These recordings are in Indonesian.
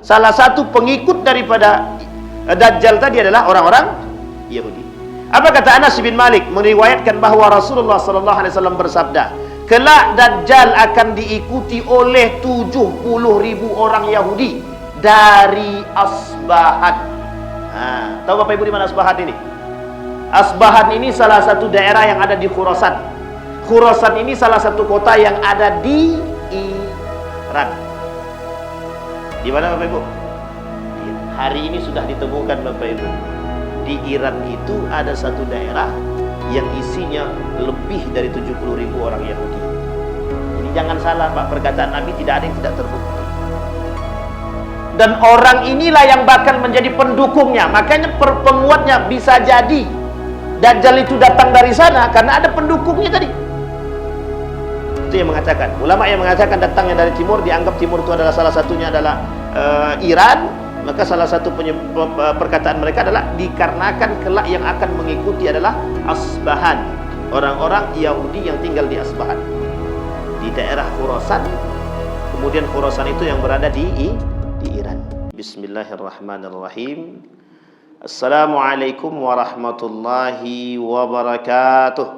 salah satu pengikut daripada Dajjal tadi adalah orang-orang Yahudi. Apa kata Anas bin Malik meriwayatkan bahwa Rasulullah sallallahu alaihi wasallam bersabda, kelak Dajjal akan diikuti oleh 70.000 orang Yahudi dari Asbahan. Tahu Bapak Ibu di mana Asbahan ini? Asbahan ini salah satu daerah yang ada di Khurasan. Khurasan ini salah satu kota yang ada di Iran. Di mana Bapak Ibu? Hari ini sudah ditemukan Bapak Ibu. Di Iran itu ada satu daerah yang isinya lebih dari 70.000 orang Yahudi. Jadi jangan salah Pak, perkataan Nabi tidak ada yang tidak terbukti. Dan orang inilah yang bakal menjadi pendukungnya. Makanya penguatnya bisa jadi Dajjal itu datang dari sana karena ada pendukungnya tadi. Itu yang mengatakan. Ulama yang mengatakan datangnya dari timur, dianggap timur itu adalah salah satunya adalah Iran. Maka salah satu perkataan mereka adalah dikarenakan kelak yang akan mengikuti adalah Asbahan, orang-orang Yahudi yang tinggal di Asbahan, di daerah Khurasan. Kemudian Khurasan itu yang berada di Iran. Bismillahirrahmanirrahim. Assalamualaikum warahmatullahi wabarakatuh.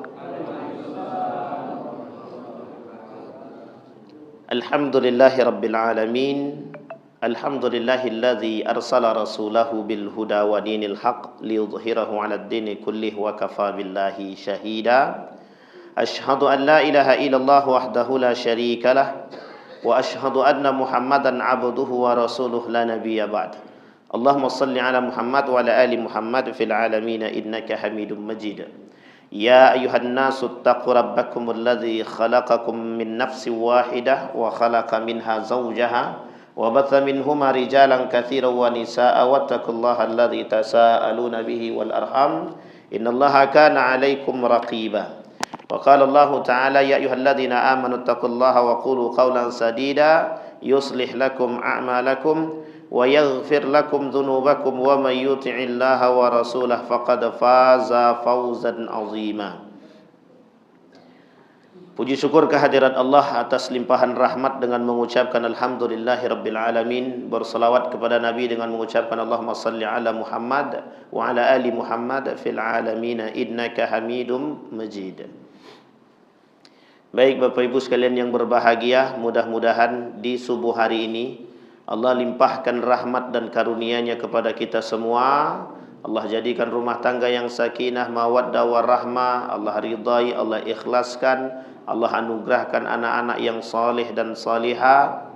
Alhamdulillahi rabbil alamin. Alhamdulillahilladzi arsala rasulahu bil huda wa dinil haq liyudhhirahu 'alad dini kullih wa kafa billahi syahida. Asyhadu an la ilaha illallah wahdahu la syarika lah wa asyhadu anna Muhammadan 'abduhu wa rasuluhu la nabiyya ba'd. Allahumma shalli 'ala Muhammad wa ala ali Muhammad fil 'alamin innaka Hamidum Majid. Ya ayyuhan nasu taqu rabbakumul ladzi khalaqakum min nafsin wahidah wa khalaqa minha zawjaha وبث منهما رجالا كثيرا ونساء واتقوا الله الذي تساءلون به والأرحام إن الله كان عليكم رقيبا وقال الله تعالى يا أيها الذين آمنوا اتقوا الله وقولوا قولا سديدا يصلح لكم أعمالكم ويغفر لكم ذنوبكم ومن يطع الله ورسوله فقد فاز فوزا عظيما. Puji syukur kehadirat Allah atas limpahan rahmat dengan mengucapkan alhamdulillahirabbil alamin, berselawat kepada Nabi dengan mengucapkan Allahumma shalli ala Muhammad wa ala ali Muhammad fil alamin innaka Hamidum Majid. Baik Bapak Ibu sekalian yang berbahagia, mudah-mudahan di subuh hari ini Allah limpahkan rahmat dan karunia-Nya kepada kita semua. Allah jadikan rumah tangga yang sakinah, mawaddah warahmah. Allah ridai, Allah ikhlaskan, Allah anugerahkan anak-anak yang saleh dan salihah.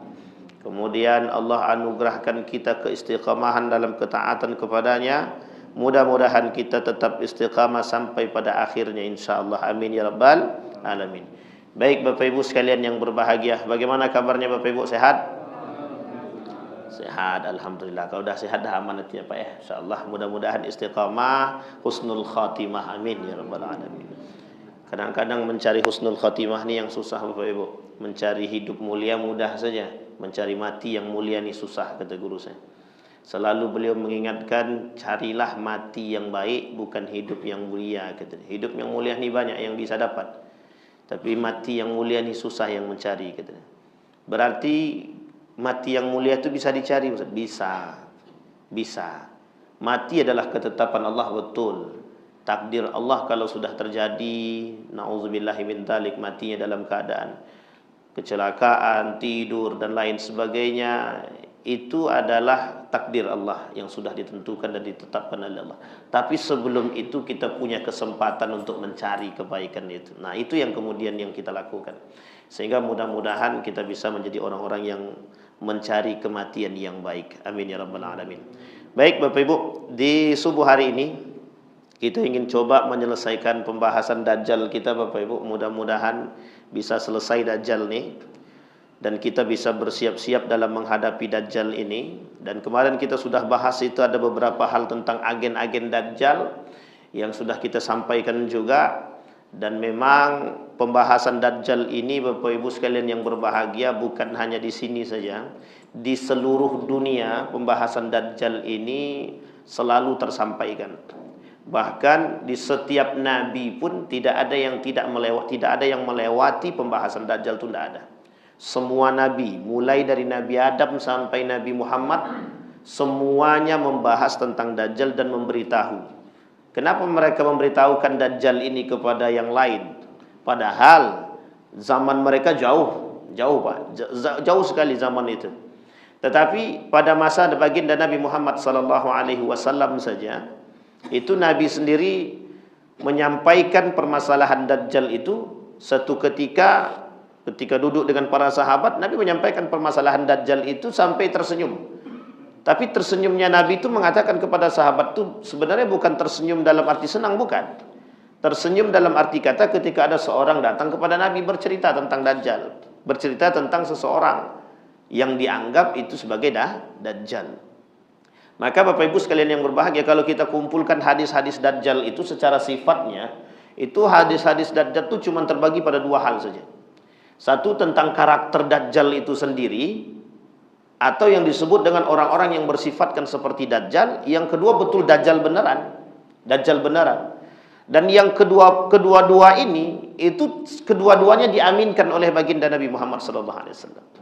Kemudian Allah anugerahkan kita keistiqamahan dalam ketaatan kepadanya. Mudah-mudahan kita tetap istiqamah sampai pada akhirnya insyaallah. Amin ya rabbal alamin. Baik Bapak Ibu sekalian yang berbahagia, bagaimana kabarnya Bapak Ibu, sehat? Sehat, alhamdulillah. Kalau dah sehat dah aman nanti ya Pak ya. Insyaallah mudah-mudahan istiqamah, husnul khatimah. Amin ya rabbal alamin. Kadang-kadang mencari husnul khatimah ni yang susah Bapak Ibu. Mencari hidup mulia mudah saja, mencari mati yang mulia ni susah, kata guru saya. Selalu beliau mengingatkan, carilah mati yang baik, bukan hidup yang mulia, kata. Hidup yang mulia ni banyak yang bisa dapat, tapi mati yang mulia ni susah yang mencari, kata. Berarti mati yang mulia itu bisa dicari, Ustaz? Bisa. Mati adalah ketetapan Allah, betul. Takdir Allah kalau sudah terjadi, na'udzubillahi min dzalik, matinya dalam keadaan kecelakaan, tidur dan lain sebagainya, itu adalah takdir Allah yang sudah ditentukan dan ditetapkan oleh Allah. Tapi sebelum itu kita punya kesempatan untuk mencari kebaikan itu. Nah, itu yang kemudian yang kita lakukan. Sehingga mudah-mudahan kita bisa menjadi orang-orang yang mencari kematian yang baik. Amin ya rabbal alamin. Baik Bapak Ibu, di subuh hari ini kita ingin coba menyelesaikan pembahasan Dajjal kita Bapak Ibu. Mudah-mudahan bisa selesai Dajjal nih, dan kita bisa bersiap-siap dalam menghadapi Dajjal ini. Dan kemarin kita sudah bahas itu, ada beberapa hal tentang agen-agen Dajjal yang sudah kita sampaikan juga. Dan memang pembahasan Dajjal ini Bapak Ibu sekalian yang berbahagia bukan hanya di sini saja. Di seluruh dunia pembahasan Dajjal ini selalu tersampaikan. Bahkan di setiap nabi pun tidak ada yang melewati pembahasan Dajjal, itu tidak ada. semua nabi, mulai dari Nabi Adam sampai Nabi Muhammad, semuanya membahas tentang Dajjal dan memberitahu. Kenapa mereka memberitahukan Dajjal ini kepada yang lain? Padahal zaman mereka jauh Pak, jauh sekali zaman itu. Tetapi pada masa baginda Nabi Muhammad SAW saja, itu Nabi sendiri menyampaikan permasalahan Dajjal itu satu ketika duduk dengan para sahabat, Nabi menyampaikan permasalahan Dajjal itu sampai tersenyum. Tapi tersenyumnya Nabi itu mengatakan kepada sahabat itu sebenarnya bukan tersenyum dalam arti senang, bukan. Tersenyum dalam arti kata ketika ada seorang datang kepada Nabi bercerita tentang Dajjal, bercerita tentang seseorang yang dianggap itu sebagai Dajjal. Maka Bapak Ibu sekalian yang berbahagia, kalau kita kumpulkan hadis-hadis Dajjal itu secara sifatnya, itu hadis-hadis Dajjal itu cuma terbagi pada dua hal saja. Satu tentang karakter Dajjal itu sendiri, atau yang disebut dengan orang-orang yang bersifatkan seperti Dajjal. Yang kedua betul Dajjal beneran, Dajjal beneran. Dan yang kedua-dua ini itu kedua-duanya diaminkan oleh baginda Nabi Muhammad SAW.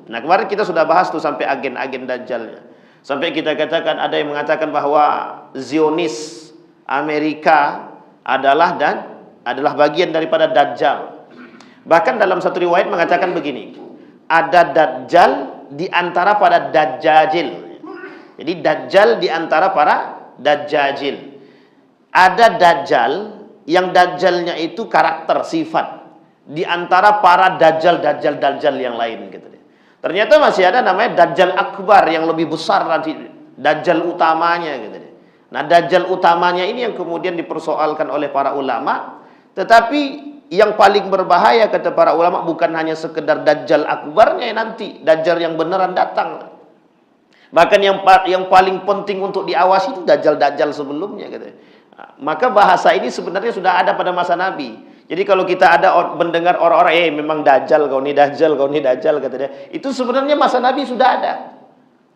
Nah kemarin kita sudah bahas tuh sampai agen-agen Dajjalnya. Sampai kita katakan ada yang mengatakan bahwa Zionis Amerika adalah bagian daripada Dajjal. Bahkan dalam satu riwayat mengatakan begini, ada Dajjal di antara para Dajjajil. Jadi Dajjal di antara para Dajjajil. Ada Dajjal yang Dajjalnya itu karakter, sifat, di antara para Dajjal yang lain gitu. Ternyata masih ada namanya Dajjal Akbar yang lebih besar nanti, Dajjal utamanya gitu. Nah Dajjal utamanya ini yang kemudian dipersoalkan oleh para ulama. Tetapi yang paling berbahaya kata para ulama bukan hanya sekedar Dajjal Akbarnya nanti, Dajjal yang beneran datang. Bahkan yang paling penting untuk diawasi itu Dajjal sebelumnya gitu. Nah, maka bahasa ini sebenarnya sudah ada pada masa Nabi. Jadi kalau kita ada mendengar orang-orang memang Dajjal, kau ni Dajjal kata dia, itu sebenarnya masa Nabi sudah ada.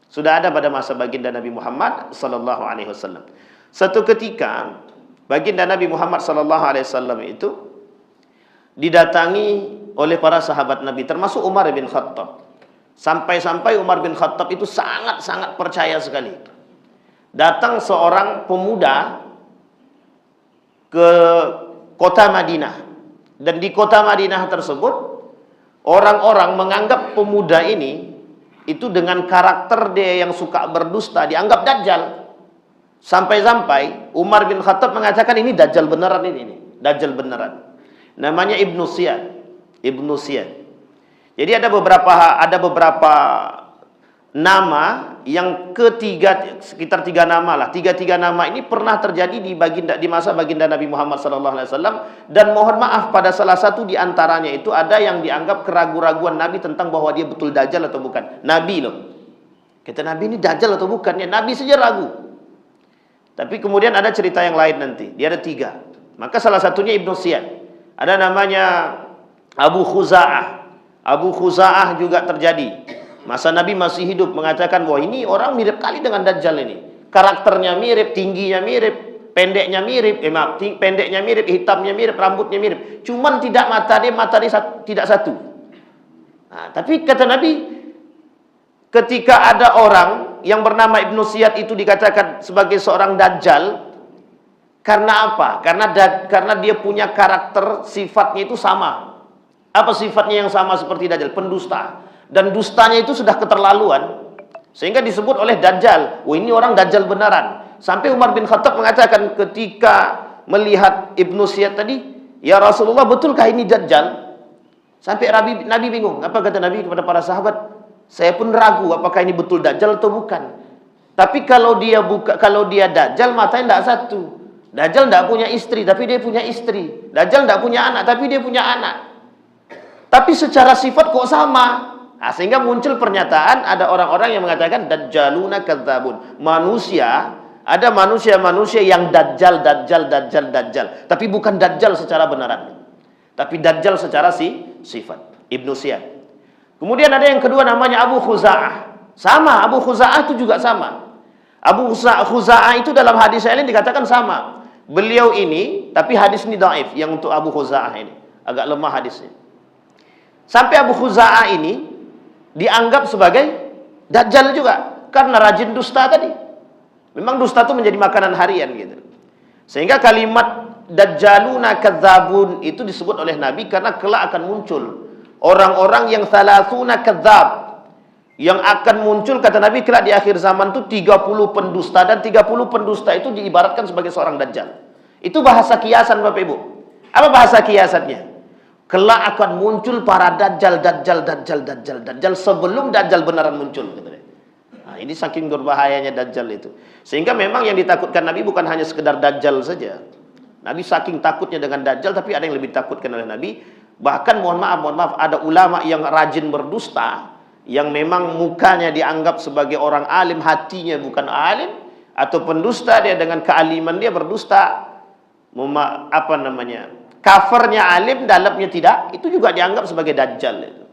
Sudah ada pada masa baginda Nabi Muhammad SAW. Satu ketika baginda Nabi Muhammad SAW itu didatangi oleh para sahabat Nabi, termasuk Umar bin Khattab. Sampai-sampai Umar bin Khattab itu sangat-sangat percaya sekali. Datang seorang pemuda ke kota Madinah. Dan di kota Madinah tersebut, orang-orang menganggap pemuda ini itu dengan karakter dia yang suka berdusta dianggap Dajjal. Sampai-sampai Umar bin Khattab mengatakan ini Dajjal beneran ini Dajjal beneran. Namanya Ibnu Siyad. Jadi ada beberapa nama yang sekitar 3 nama lah. Tiga nama ini pernah terjadi di masa baginda Nabi Muhammad SAW. Dan mohon maaf pada salah satu di antaranya itu ada yang dianggap keraguan-raguan Nabi tentang bahwa dia betul Dajjal atau bukan. Nabi loh. Kata Nabi ini Dajjal atau bukan? Ya Nabi saja ragu. Tapi kemudian ada cerita yang lain nanti. Dia ada 3. Maka salah satunya Ibnu Siyad. Ada namanya Abu Khuza'ah. Abu Khuza'ah juga terjadi. Masa Nabi masih hidup mengatakan bahwa ini orang mirip kali dengan Dajjal ini. Karakternya mirip, tingginya mirip, pendeknya mirip, pendeknya mirip, hitamnya mirip, rambutnya mirip. Cuman tidak mata dia tidak satu. Nah, tapi kata Nabi, ketika ada orang yang bernama Ibnu Siyad itu dikatakan sebagai seorang Dajjal, karena apa? Karena dia punya karakter, sifatnya itu sama. Apa sifatnya yang sama seperti Dajjal? Pendusta. Dan dustanya itu sudah keterlaluan, sehingga disebut oleh Dajjal, ini orang Dajjal beneran. Sampai Umar bin Khattab mengatakan ketika melihat Ibnu Siyad tadi, ya Rasulullah, betulkah ini Dajjal? Sampai Nabi bingung. Apa kata Nabi kepada para sahabat? Saya pun ragu apakah ini betul Dajjal atau bukan. Tapi kalau dia Dajjal, matanya tidak satu. Dajjal tidak punya istri, tapi dia punya istri. Dajjal tidak punya anak, tapi dia punya anak. Tapi secara sifat kok sama. Nah, sehingga muncul pernyataan, ada orang-orang yang mengatakan Dajjaluna kadzabun. Ada manusia yang Dajjal. Tapi bukan Dajjal secara beneran. Tapi Dajjal secara sifat. Ibnu Siyad. Kemudian ada yang kedua namanya Abu Khuza'ah. Sama, Abu Khuza'ah itu juga sama. Abu Khuza'ah itu dalam hadis lain dikatakan sama. Beliau ini, tapi hadis ini dhaif yang untuk Abu Khuza'ah ini. Agak lemah hadisnya. Sampai Abu Khuza'ah ini dianggap sebagai dajjal juga karena rajin dusta tadi. Memang dusta itu menjadi makanan harian gitu. Sehingga kalimat dajjaluna kadzabun itu disebut oleh Nabi karena kelak akan muncul orang-orang yang salasuna kadzab, yang akan muncul kata Nabi kelak di akhir zaman itu 30 pendusta, dan 30 pendusta itu diibaratkan sebagai seorang dajjal. Itu bahasa kiasan Bapak Ibu. Apa bahasa kiasannya? Kelak akan muncul para dajjal sebelum dajjal beneran muncul gitu. Nah, ini saking berbahayanya dajjal itu. Sehingga memang yang ditakutkan Nabi bukan hanya sekedar dajjal saja. Nabi saking takutnya dengan dajjal, tapi ada yang lebih takutkan oleh Nabi. Bahkan mohon maaf, ada ulama yang rajin berdusta, yang memang mukanya dianggap sebagai orang alim, hatinya bukan alim, atau pendusta, dia dengan kealiman dia berdusta. Covernya alim, dalamnya tidak, itu juga dianggap sebagai dajjal itu.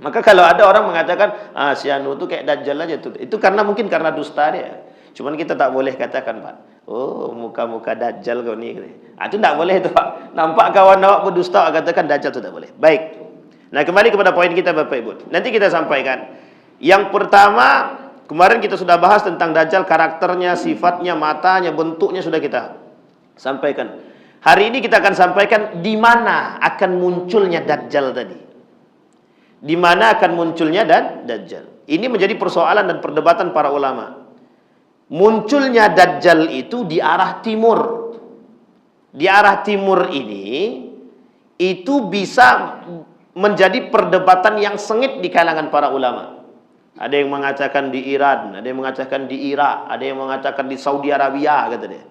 Maka kalau ada orang mengatakan, si Anu itu kayak dajjal aja tuh, itu mungkin karena dusta dia. Cuman kita tak boleh katakan, Pak, oh muka-muka dajjal kau ni. Itu tak boleh itu, Pak. Nampak kawan awak berdusta, katakan dajjal itu tak boleh. Baik. Nah, kembali kepada poin kita Bapak Ibu. Nanti kita sampaikan. Yang pertama, kemarin kita sudah bahas tentang dajjal, karakternya, sifatnya, matanya, bentuknya sudah kita sampaikan. Hari ini kita akan sampaikan di mana akan munculnya dajjal tadi. Di mana akan munculnya dajjal. Ini menjadi persoalan dan perdebatan para ulama. Munculnya dajjal itu di arah timur. Di arah timur ini itu bisa menjadi perdebatan yang sengit di kalangan para ulama. Ada yang mengatakan di Iran, ada yang mengatakan di Irak, ada yang mengatakan di Saudi Arabia, kata dia.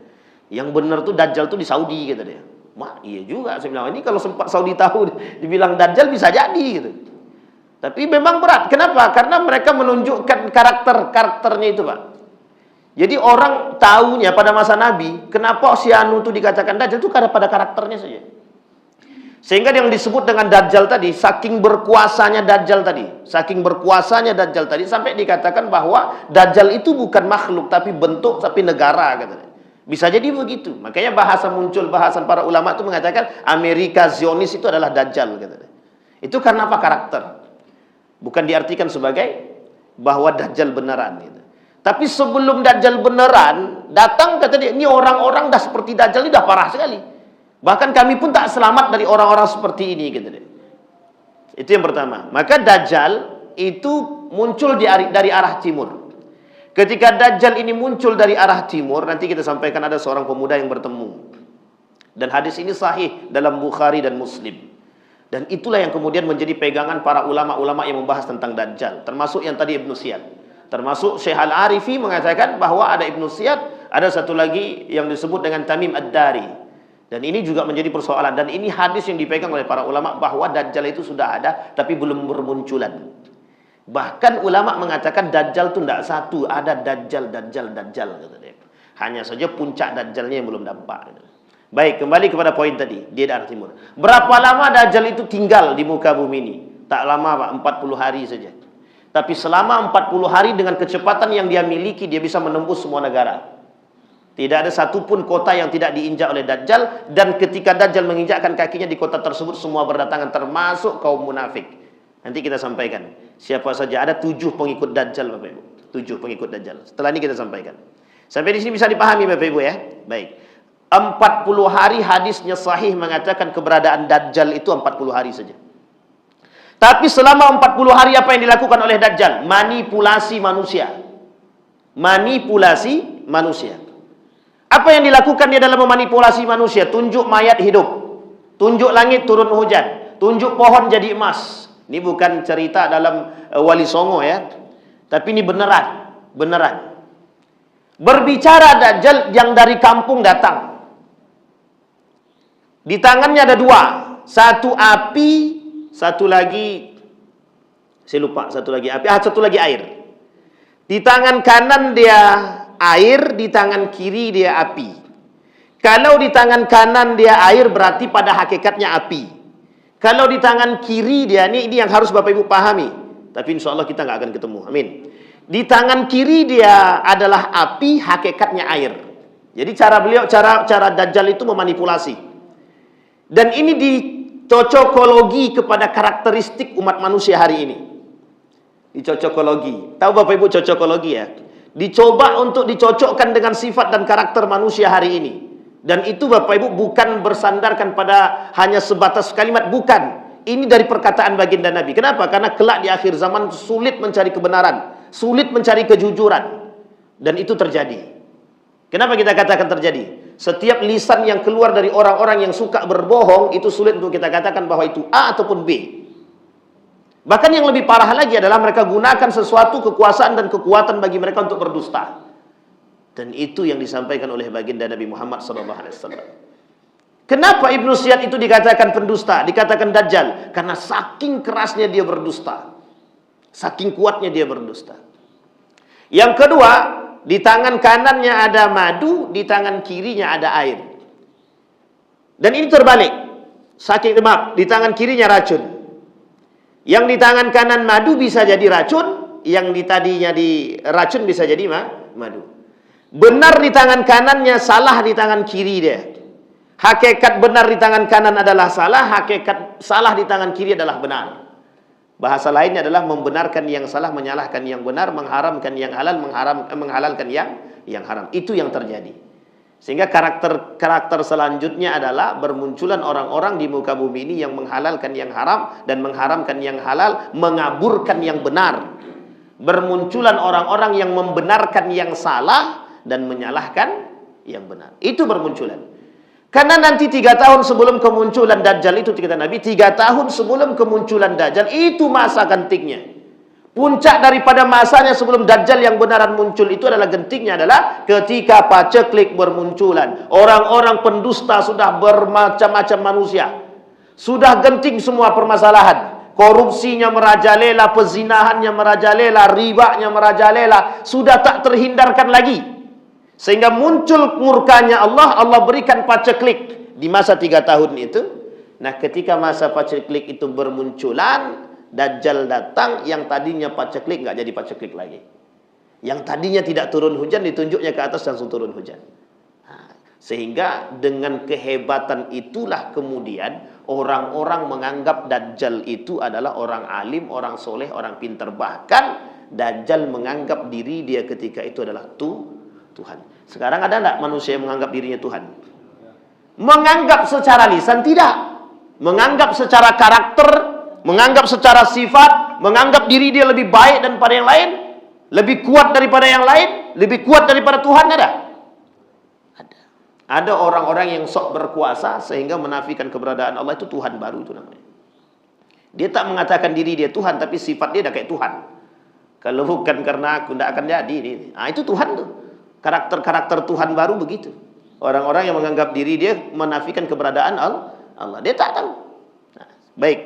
Yang benar tuh dajjal tuh di Saudi, kata dia. Iya juga, saya bilang ini kalau sempat Saudi tahu dibilang dajjal bisa jadi gitu. Tapi memang berat. Kenapa? Karena mereka menunjukkan karakternya itu, Pak. Jadi orang tahunya pada masa Nabi, kenapa si Anu itu dikatakan dajjal itu karena pada karakternya saja. Sehingga yang disebut dengan dajjal tadi, saking berkuasanya dajjal tadi, sampai dikatakan bahwa dajjal itu bukan makhluk tapi bentuk, tapi negara, katanya. Bisa jadi begitu. Makanya bahasan para ulama itu mengatakan Amerika Zionis itu adalah dajjal, katanya. Itu karena apa? Karakter. Bukan diartikan sebagai bahwa dajjal beneran gitu. Tapi sebelum dajjal beneran datang, kata dia, ini orang-orang dah seperti dajjal, ini dah parah sekali. Bahkan kami pun tak selamat dari orang-orang seperti ini, kata dia. Itu yang pertama. Maka dajjal itu muncul dari arah timur. Ketika dajjal ini muncul dari arah timur, nanti kita sampaikan ada seorang pemuda yang bertemu. Dan hadis ini sahih dalam Bukhari dan Muslim. Dan itulah yang kemudian menjadi pegangan para ulama-ulama yang membahas tentang dajjal. Termasuk yang tadi Ibnu Siyad. Termasuk Syekh Al-Arifi mengatakan bahwa ada Ibnu Siyad, ada satu lagi yang disebut dengan Tamim Ad-Dari. Dan ini juga menjadi persoalan. Dan ini hadis yang dipegang oleh para ulama bahwa dajjal itu sudah ada tapi belum bermunculan. Bahkan ulama mengatakan dajjal itu tidak satu, ada dajjal kata dia. Hanya saja puncak dajjalnya yang belum nampak. Baik, kembali kepada poin tadi, dia dari timur. Berapa lama dajjal itu tinggal di muka bumi ini? Tak lama, Pak, 40 hari saja. Tapi selama 40 hari dengan kecepatan yang dia miliki, dia bisa menembus semua negara. Tidak ada satupun kota yang tidak diinjak oleh dajjal. Dan ketika dajjal menginjakkan kakinya di kota tersebut, semua berdatangan, termasuk kaum munafik. Nanti kita sampaikan siapa saja. Ada 7 pengikut dajjal, Bapak Ibu. 7 pengikut dajjal. Setelah ini kita sampaikan. Sampai di sini bisa dipahami, Bapak Ibu ya. Baik. 40 hari hadisnya sahih mengatakan keberadaan dajjal itu 40 hari saja. Tapi selama 40 hari apa yang dilakukan oleh dajjal? Manipulasi manusia. Manipulasi manusia. Apa yang dilakukan dia dalam memanipulasi manusia? Tunjuk mayat hidup. Tunjuk langit turun hujan. Tunjuk pohon jadi emas. Ini bukan cerita dalam Wali Songo ya. Tapi ini beneran. Beneran. Berbicara dajjal yang dari kampung datang. Di tangannya ada 2. Satu api, satu lagi saya lupa, satu lagi api, satu lagi air. Di tangan kanan dia air, di tangan kiri dia api. Kalau di tangan kanan dia air berarti pada hakikatnya api. Kalau di tangan kiri dia, ini yang harus Bapak Ibu pahami. Tapi insya Allah kita nggak akan ketemu. Amin. Di tangan kiri dia adalah api, hakikatnya air. Jadi cara dajjal itu memanipulasi. Dan ini cocokologi kepada karakteristik umat manusia hari ini. Di cocokologi. Tahu Bapak Ibu cocokologi ya? Dicoba untuk dicocokkan dengan sifat dan karakter manusia hari ini. Dan itu Bapak Ibu bukan bersandarkan pada hanya sebatas kalimat, bukan. Ini dari perkataan baginda Nabi. Kenapa? Karena kelak di akhir zaman sulit mencari kebenaran, sulit mencari kejujuran. Dan itu terjadi. Kenapa kita katakan terjadi? Setiap lisan yang keluar dari orang-orang yang suka berbohong, itu sulit untuk kita katakan bahwa itu A ataupun B. Bahkan yang lebih parah lagi adalah mereka gunakan sesuatu kekuasaan dan kekuatan bagi mereka untuk berdusta. Dan itu yang disampaikan oleh baginda Nabi Muhammad SAW. Kenapa Ibnu Ziyad itu dikatakan pendusta, dikatakan dajjal? Karena saking kerasnya dia berdusta, saking kuatnya dia berdusta. Yang kedua, di tangan kanannya ada madu, di tangan kirinya ada air. Dan ini terbalik. Di tangan kirinya racun. Yang di tangan kanan madu bisa jadi racun, yang di tadinya di racun bisa jadi madu. Benar di tangan kanannya, salah di tangan kiri dia. Hakikat benar di tangan kanan adalah salah, hakikat salah di tangan kiri adalah benar. Bahasa lainnya adalah membenarkan yang salah, menyalahkan yang benar, mengharamkan yang halal, menghalalkan yang haram. Itu yang terjadi. Sehingga karakter selanjutnya adalah bermunculan orang-orang di muka bumi ini yang menghalalkan yang haram dan mengharamkan yang halal, mengaburkan yang benar. Bermunculan orang-orang yang membenarkan yang salah dan menyalahkan yang benar. Itu bermunculan. Karena nanti 3 tahun sebelum kemunculan Dajjal itu, kata Nabi, 3 tahun sebelum kemunculan Dajjal, itu masa gentingnya. Puncak daripada masanya sebelum Dajjal yang benaran muncul itu adalah gentingnya adalah ketika paceklik bermunculan. Orang-orang pendusta sudah bermacam-macam manusia. Sudah genting semua permasalahan. Korupsinya merajalela, pezinahannya merajalela, ribanya merajalela. Sudah tak terhindarkan lagi. Sehingga muncul murkanya Allah, Allah berikan paceklik di masa 3 tahun itu. Nah, ketika masa paceklik itu bermunculan, Dajjal datang, yang tadinya paceklik nggak jadi paceklik lagi. Yang tadinya tidak turun hujan, ditunjuknya ke atas langsung turun hujan. Nah, sehingga dengan kehebatan itulah kemudian orang-orang menganggap Dajjal itu adalah orang alim, orang soleh, orang pintar. Bahkan Dajjal menganggap diri dia ketika itu adalah Tuhan. Sekarang ada enggak manusia yang menganggap dirinya Tuhan? Menganggap secara lisan tidak. Menganggap secara karakter, menganggap secara sifat, menganggap diri dia lebih baik daripada yang lain, lebih kuat daripada yang lain, lebih kuat daripada Tuhan, ada? Ada. Ada orang-orang yang sok berkuasa sehingga menafikan keberadaan Allah, itu Tuhan baru itu namanya. Dia tak mengatakan diri dia Tuhan, tapi sifat dia dah kayak Tuhan. Kalau bukan karena aku, tidak akan jadi. Nah, itu Tuhan tuh. Karakter-karakter Tuhan baru begitu. Orang-orang yang menganggap diri dia menafikan keberadaan Allah. Dia tak tahu. Nah, baik.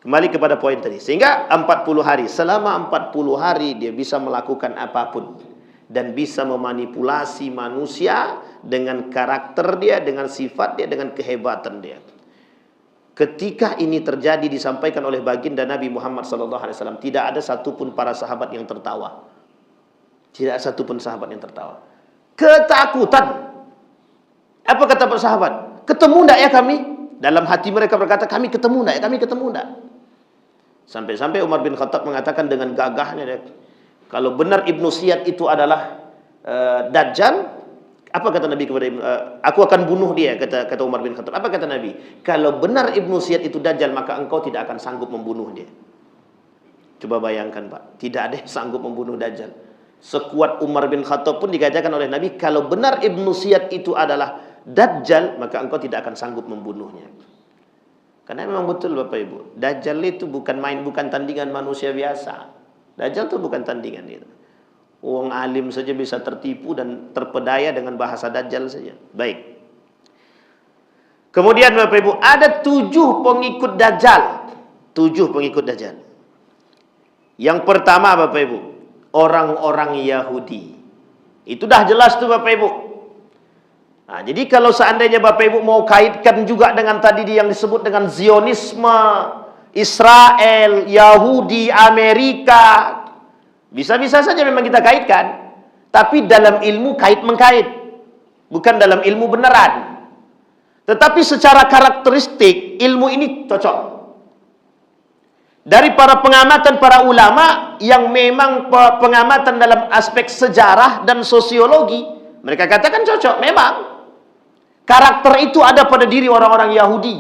Kembali kepada poin tadi. Sehingga 40 hari. Selama 40 hari dia bisa melakukan apapun. Dan bisa memanipulasi manusia dengan karakter dia, dengan sifat dia, dengan kehebatan dia. Ketika ini terjadi disampaikan oleh baginda Nabi Muhammad SAW, tidak ada satupun para sahabat yang tertawa. Tidak ada satupun sahabat yang tertawa. Ketakutan. Apa kata para sahabat? Ketemu enggak ya kami? Dalam hati mereka berkata, kami ketemu enggak ya? Kami ketemu enggak? Sampai-sampai Umar bin Khattab mengatakan dengan gagahnya, kalau benar Ibnu Ziyad itu adalah Dajjal, apa kata Nabi kepada aku akan bunuh dia, kata Umar bin Khattab. Apa kata Nabi? Kalau benar Ibnu Ziyad itu Dajjal, maka engkau tidak akan sanggup membunuh dia. Coba bayangkan Pak, tidak ada yang sanggup membunuh Dajjal. Sekuat Umar bin Khattab pun dikatakan oleh Nabi, kalau benar Ibnu Ziyad itu adalah Dajjal, maka engkau tidak akan sanggup membunuhnya. Karena memang betul Bapak Ibu, Dajjal itu bukan main, bukan tandingan manusia biasa. Dajjal itu bukan tandingan itu. Orang alim saja bisa tertipu dan terpedaya dengan bahasa Dajjal saja. Baik. Kemudian Bapak Ibu, ada 7 pengikut Dajjal. 7 pengikut Dajjal. Yang pertama Bapak Ibu, orang-orang Yahudi. Itu dah jelas tuh Bapak Ibu. Nah, jadi kalau seandainya Bapak Ibu mau kaitkan juga dengan tadi yang disebut dengan Zionisme, Israel, Yahudi, Amerika, bisa-bisa saja memang kita kaitkan. Tapi dalam ilmu kait-mengkait, bukan dalam ilmu beneran. Tetapi secara karakteristik ilmu ini cocok. dari para pengamatan para ulama yang memang pengamatan dalam aspek sejarah dan sosiologi, mereka katakan cocok. Memang karakter itu ada pada diri orang-orang Yahudi,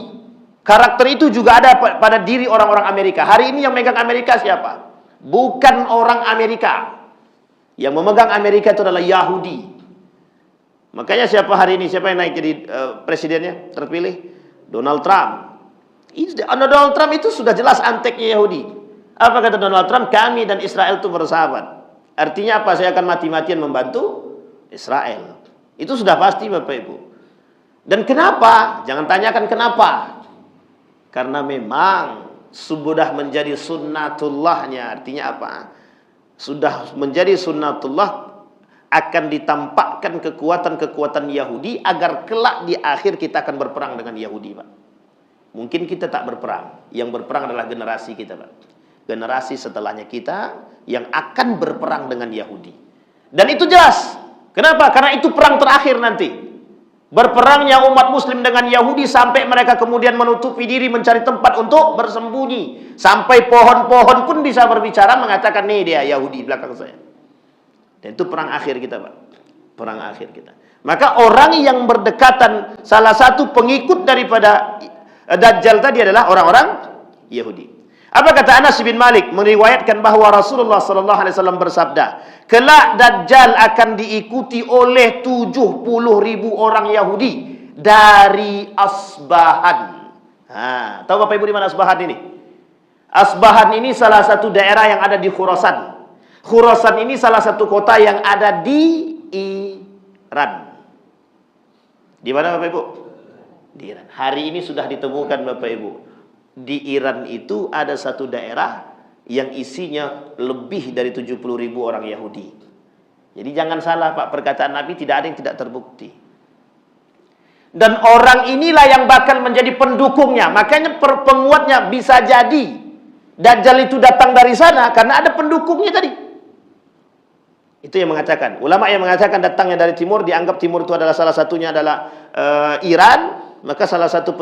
karakter itu juga ada pada diri orang-orang Amerika. Hari ini yang megang Amerika siapa? Bukan orang Amerika. Yang memegang Amerika itu adalah Yahudi. Makanya siapa hari ini, siapa yang naik jadi presidennya terpilih? Donald Trump. Donald Trump itu sudah jelas anteknya Yahudi. Apa kata Donald Trump? Kami dan Israel itu bersahabat. Artinya apa? Saya akan mati-matian membantu Israel. Itu sudah pasti Bapak Ibu. Dan kenapa? Jangan tanyakan kenapa. Karena memang sudah menjadi sunnatullahnya. Artinya apa? Sudah menjadi sunnatullah, akan ditampakkan kekuatan-kekuatan Yahudi agar kelak di akhir kita akan berperang dengan Yahudi, Pak. Mungkin kita tak berperang. Yang berperang adalah generasi kita, Pak. Generasi setelahnya kita yang akan berperang dengan Yahudi. Dan itu jelas. Kenapa? Karena itu perang terakhir nanti. Berperangnya umat muslim dengan Yahudi sampai mereka kemudian menutupi diri mencari tempat untuk bersembunyi. Sampai pohon-pohon pun bisa berbicara mengatakan, nih dia Yahudi belakang saya. Dan itu perang akhir kita, Pak. Perang akhir kita. Maka orang yang berdekatan, salah satu pengikut daripada Dajjal tadi adalah orang-orang Yahudi. Apa kata Anas bin Malik meriwayatkan bahwa Rasulullah SAW bersabda, kelak Dajjal akan diikuti oleh 70.000 orang Yahudi dari Asbahan. Tahu Bapak Ibu di mana Asbahan ini? Asbahan ini salah satu daerah yang ada di Khurasan. Khurasan ini salah satu kota yang ada di Iran. Di mana Bapak Ibu? Di Iran. Hari ini sudah ditemukan Bapak Ibu. Di Iran itu ada satu daerah yang isinya lebih dari 70.000 orang Yahudi. Jadi jangan salah Pak, perkataan Nabi tidak ada yang tidak terbukti. Dan orang inilah yang bakal menjadi pendukungnya. Makanya penguatnya bisa jadi Dajjal itu datang dari sana karena ada pendukungnya tadi. Itu yang mengatakan. Ulama yang mengatakan datangnya dari timur, dianggap timur itu adalah salah satunya adalah Iran. Maka salah satu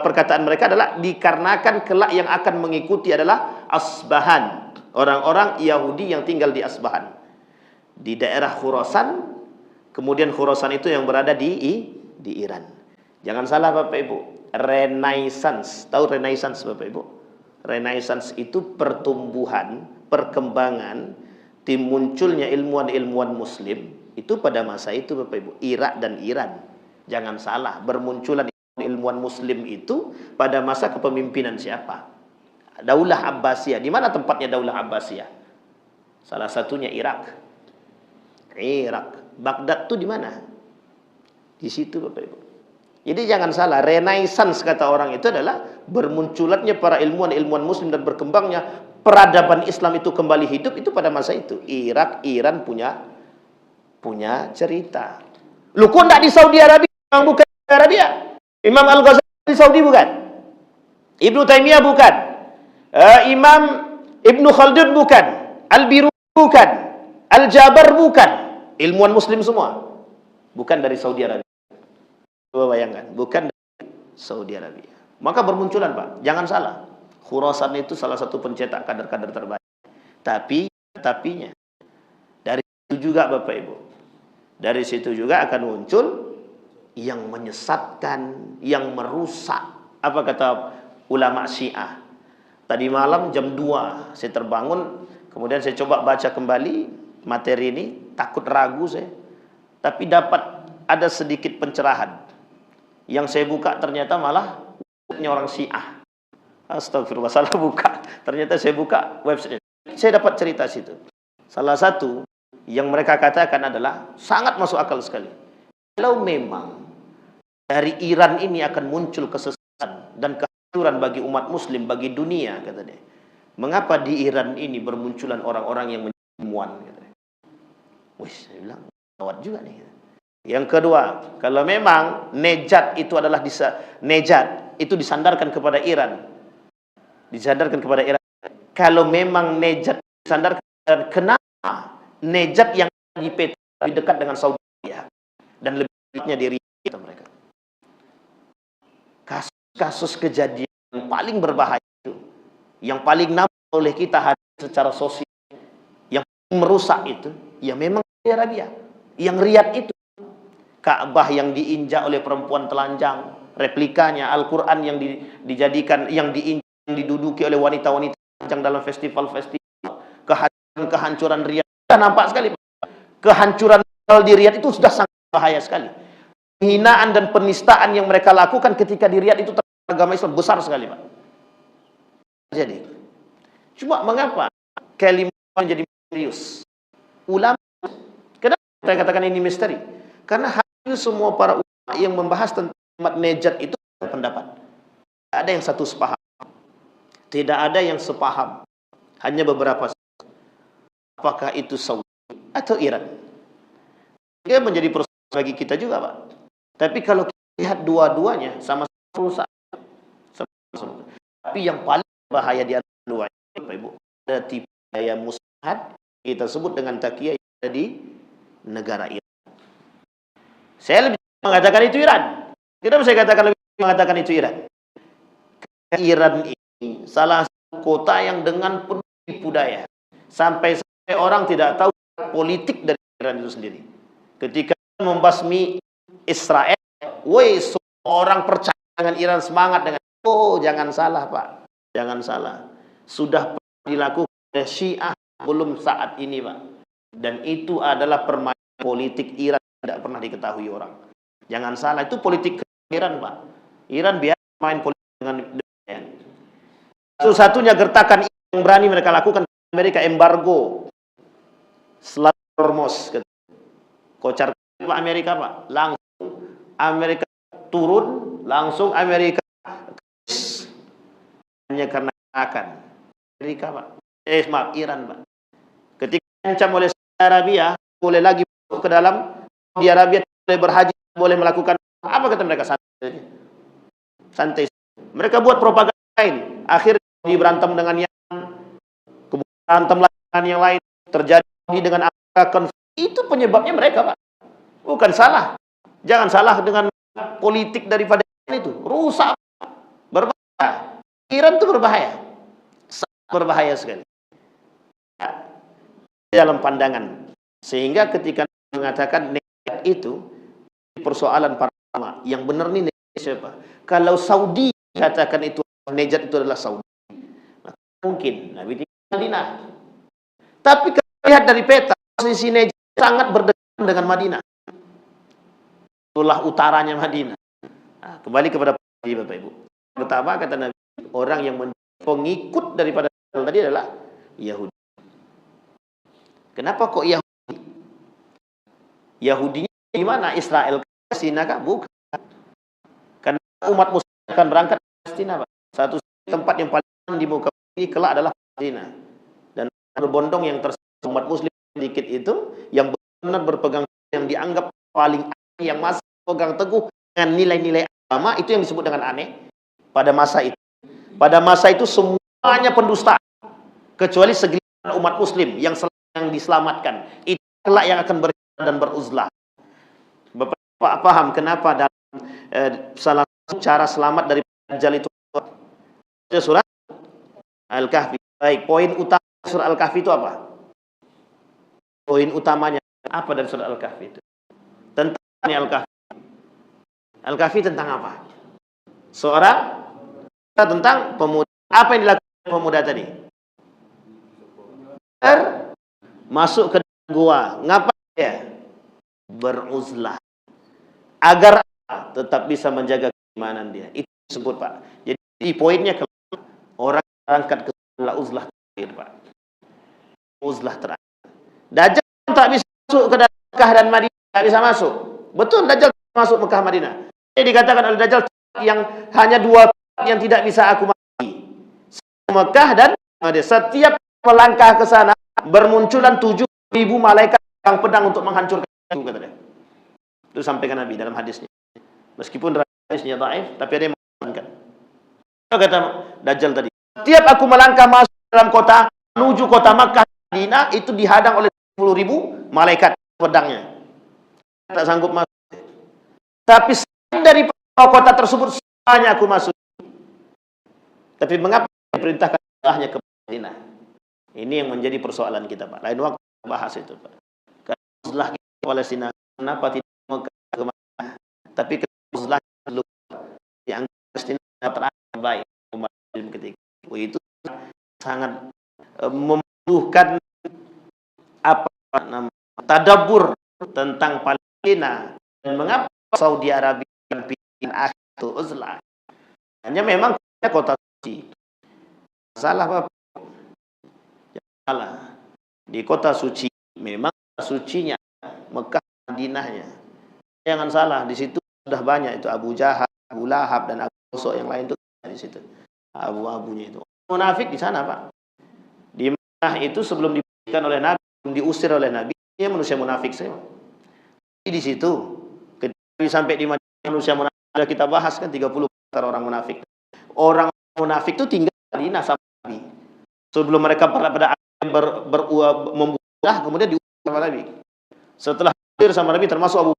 perkataan mereka adalah dikarenakan kelak yang akan mengikuti adalah Asbahan. Orang-orang Yahudi yang tinggal di Asbahan. Di daerah Khurasan. Kemudian Khurasan itu yang berada di Iran. Jangan salah Bapak Ibu. Renaissance. Tahu Renaissance Bapak Ibu? Renaissance itu pertumbuhan, perkembangan, munculnya ilmuwan-ilmuwan muslim. Itu pada masa itu Bapak Ibu. Irak dan Iran. Jangan salah, bermunculan ilmuwan muslim itu pada masa kepemimpinan siapa? Daulah Abbasiyah. Di mana tempatnya Daulah Abbasiyah? Salah satunya Irak. Baghdad itu di mana? Di situ Bapak Ibu. Jadi jangan salah, Renaissance kata orang itu adalah bermunculannya para ilmuwan-ilmuwan muslim dan berkembangnya peradaban Islam itu kembali hidup itu pada masa itu. Irak, Iran punya cerita. Lu kok enggak di Saudi Arabia? Memang bukan Arabia. Imam Al-Ghazali di Saudi bukan? Ibnu Taimiyah bukan? Imam Ibnu Khaldun bukan? Al-Biruni bukan? Al-Jabar bukan? Ilmuwan muslim semua. Bukan dari Saudi Arabia. Coba bayangkan, bukan dari Saudi Arabia. Maka bermunculan Pak, jangan salah. Khurasan itu salah satu pencetak kader-kader terbaik. Tapinya dari situ juga Bapak Ibu. Dari situ juga akan muncul yang menyesatkan, yang merusak. Apa kata ulama Syiah? Tadi malam jam 2 saya terbangun, kemudian saya coba baca kembali materi ini, takut ragu saya. Tapi dapat ada sedikit pencerahan. Yang saya buka ternyata malah websitenya orang Syiah. Astagfirullah, salah buka. Ternyata saya buka website. Saya dapat cerita situ. Salah satu yang mereka katakan adalah sangat masuk akal sekali. Kalau memang dari Iran ini akan muncul kesesatan dan kehancuran bagi umat muslim, bagi dunia, kata dia. Mengapa di Iran ini bermunculan orang-orang yang menjadi ilmuwan? Wih, saya bilang, gawat juga nih. Yang kedua, kalau memang Nejat itu adalah Nejat itu disandarkan kepada Iran. Disandarkan kepada Iran. Kalau memang Nejat disandarkan kepada Iran, kenapa Nejat yang di PT lebih dekat dengan Saudi Arabia dan lebih dekatnya diri mereka? Kasus-kasus kejadian yang paling berbahaya itu yang paling nampak oleh kita hari secara sosial, yang merusak itu, ya memang Saudi Arabia. Yang Riyadh itu, Ka'bah yang diinjak oleh perempuan telanjang, replikanya Al-Quran yang dijadikan, yang diduduki oleh wanita-wanita telanjang dalam festival-festival, kehancuran Riyadh. Sudah nampak sekali, kehancuran di Riyadh itu sudah sangat bahaya sekali. Penghinaan dan penistaan yang mereka lakukan ketika di Riyadh itu terhadap agama Islam besar sekali, Pak. Jadi, cuma mengapa kalimat menjadi misterius? Ulama, kenapa saya katakan ini misteri? Karena hampir semua para ulama yang membahas tentang Ahmad Nejad itu pendapat. Tidak ada yang satu sepaham. Tidak ada yang sepaham. Hanya beberapa. Apakah itu Saudi atau Iran? Dia menjadi persoalan bagi kita juga, Pak. Tapi kalau kita lihat dua-duanya sama-sama rusak. Tapi yang paling bahaya di antara duanya, Bapak Ibu, ada tipe daya muslihat kita sebut dengan taqiyah yang ada di negara Iran. Saya lebih mengatakan itu Iran. Kenapa saya katakan lebih mengatakan itu Iran? Karena Iran ini salah satu kota yang dengan penuh tipu daya. Sampai orang tidak tahu politik dari Iran itu sendiri. Ketika membasmi Israel, semua orang percaya dengan Iran, semangat dengan, jangan salah, Pak. Jangan salah. Sudah dilakukan oleh Syiah belum saat ini, Pak. Dan itu adalah permainan politik Iran tidak pernah diketahui orang. Jangan salah, itu politik Iran, Pak. Iran biasa main politik dengan demikian. Satu-satunya gertakan yang berani mereka lakukan, Amerika embargo Selat Hormuz. Kocar Pak Amerika, Pak. Langsung Amerika turun, langsung Amerika hanya karena akan Amerika, Pak. Maaf, Iran, Pak. Ketika diancam oleh Saudi Arabia, boleh lagi masuk ke dalam Saudi Arabia, boleh berhaji, boleh melakukan apa kata mereka? Santai. Santai. Mereka buat propaganda lain. Akhirnya berantem dengan yang kemudian berantem dengan yang lain, terjadi dengan konflik. Itu penyebabnya mereka, Pak. Bukan salah. Jangan salah dengan politik daripada itu. Rusak. Berbahaya. Iran itu berbahaya. Sangat berbahaya sekali. Dalam pandangan. Sehingga ketika mengatakan Nejad itu persoalan para ulama, yang benar nih Nejad siapa? Kalau Saudi katakan itu Nejad itu adalah Saudi, maka mungkin Nabi di Madinah. Tapi kalau lihat dari peta, posisi Nejad sangat berdekatan dengan Madinah. Itulah utaranya Madinah. Nah, kembali kepada Bapak Ibu. Pertama kata Nabi, orang yang pengikut daripada tadi adalah Yahudi. Kenapa kok Yahudi? Yahudinya di mana? Israel, Palestina kah? Bukan. Karena umat Muslim akan berangkat ke Palestina, Pak. Satu tempat yang paling di muka bumi kelak adalah Palestina. Dan berbondong yang tersisa umat Muslim sedikit itu yang benar berpegang, yang dianggap paling aneh, yang masih pegang teguh dengan nilai-nilai agama, itu yang disebut dengan aneh pada masa itu. Pada masa itu semuanya pendustaan, kecuali segelintir umat Muslim yang diselamatkan. Itu kelak yang akan berjalan dan beruzlah. Bapak paham kenapa dalam salah satu cara selamat dari Dajjal itu surah Al-Kahfi. Baik, poin utama surah Al-Kahfi itu apa? Poin utamanya apa dari surah Al-Kahfi itu? Tentang Al-Kahfi. Al-Kahfi tentang apa? Seorang tentang pemuda. Apa yang dilakukan pemuda tadi? Masuk ke gua. Ngapain dia? Beruzlah. Agar tetap bisa menjaga keimanan dia. Itu disebut, Pak. Jadi poinnya kalau orang berangkat ke uzlah terakhir, Pak. Uzlah terakhir. Dajjal tak bisa masuk ke Mekah dan Madinah, tak bisa masuk. Betul, Dajjal masuk Mekah Madinah. Ini dikatakan oleh Dajjal yang hanya dua yang tidak bisa aku mati. Mekah dan Madinah. Setiap melangkah ke sana bermunculan 7.000 malaikat yang pedang untuk menghancurkan itu, kata dia. Itu sampaikan Nabi dalam hadisnya. Meskipun hadisnya dhaif, tapi ada yang mengatakan. Kata Dajjal tadi, setiap aku melangkah masuk dalam kota menuju kota Makkah Madinah, itu dihadang oleh 10.000 malaikat pedangnya. Tak sanggup masuk. Tapi dari kota tersebut semuanya aku masuk. Tapi mengapa diperintahkan hanya ke Palestina. Ini yang menjadi persoalan kita, Pak. Lain waktu bahas itu, Pak. Karena uzlah ke Palestina, kenapa tidak Mekah ke Madinah? Tapi uzlah dulu yang Palestina terbaik umat Muslim ketika itu sangat membutuhkan apa namanya tadabbur tentang Palestina dan mengapa Saudi Arabia pilih akhir itu uzlah. Hanya memang kota suci. Salah Bapak. Salah. Di kota suci memang sucinya Mekah Madinahnya. Jangan salah, di situ sudah banyak itu Abu Jahal, Abu Lahab dan Abu Sosok yang lain itu di situ. Abu-abunya itu. Munafik di sana, Pak. Di Mekah itu sebelum diberikan oleh Nabi, diusir oleh Nabi, dia manusia munafik semua. Di situ ketika sampai di Madinah manusia munafik sudah kita bahas kan 30 orang munafik. Orang munafik itu tinggal di Madinah sama Nabi. Sebelum mereka pada membunuh kemudian diusir sama Nabi. Setelah diusir sama Nabi termasuk Abu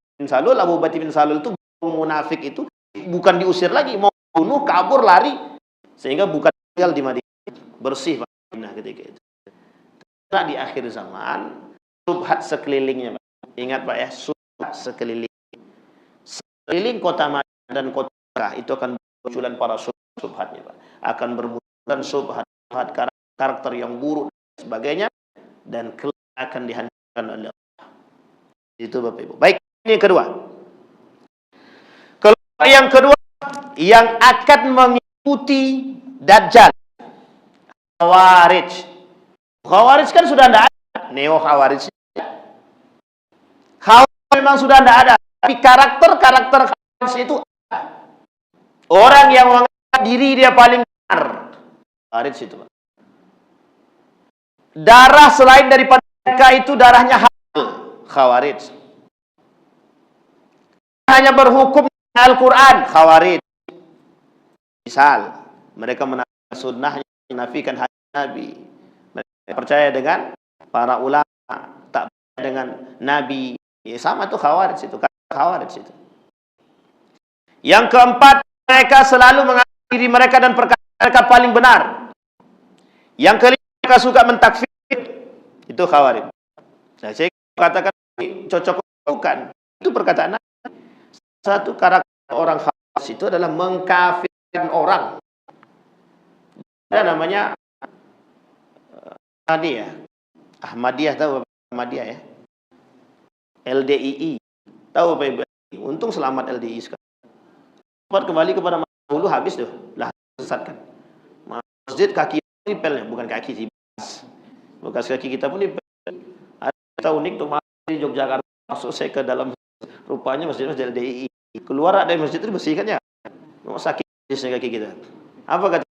Bakar bin Salul itu munafik itu bukan diusir lagi, mau bunuh, kabur, lari sehingga bukan tinggal di Madinah, bersih Madinah ketika itu. Nah, di akhir zaman subhat sekelilingnya, Pak. Ingat Pak ya, subhat sekeliling kota Madinah dan kota Mekah itu akan bermunculan para subhatnya, Pak. Akan bermunculan subhat karakter yang buruk dan sebagainya, dan akan dihancurkan oleh Allah. Itu Bapak Ibu. Baik, ini yang kedua. Kalau yang kedua yang akan mengikuti Dajjal, Khawarij. Khawarij kan sudah tidak ada. Neo Khawarij. Khawarij memang sudah tidak ada. Tapi karakter Khawarij itu ada. Orang yang menganggap diri dia paling benar. Khawarij itu, Pak. Darah selain daripada mereka itu darahnya halal. Khawarij. Hanya berhukum Al-Quran. Khawarij. Misal, mereka menafikan sunnahnya, menafikan hadis Nabi. Mereka percaya dengan para ulama, tak percaya dengan Nabi. Ya, sama tuh Khawarij itu. Khawarij itu. Yang keempat, mereka selalu menganggap diri mereka dan perkara mereka paling benar. Yang kelima, mereka suka mentakfir. Itu Khawarij. Nah, saya katakan cocok bukan. Itu perkataan Nabi. Satu karakter orang Khawarij itu adalah mengkafirkan orang. Ada namanya Ahmadiyah, tahu Ahmadiyah ya? LDII. Tahu Pak Ibu? Untung selamat LDII sekarang. Cepat kembali kepada masa dulu, habis tuh. Lah sesatkan. Masjid kaki nipelnya, bukan kaki sih. Bekas kaki kita pun nipel. Ada unik tuh di Yogyakarta, masuk saya ke dalam, rupanya masjid LDII. Keluar ada masjid itu bersihkannya. Mau sakit kaki kita. Apa kata?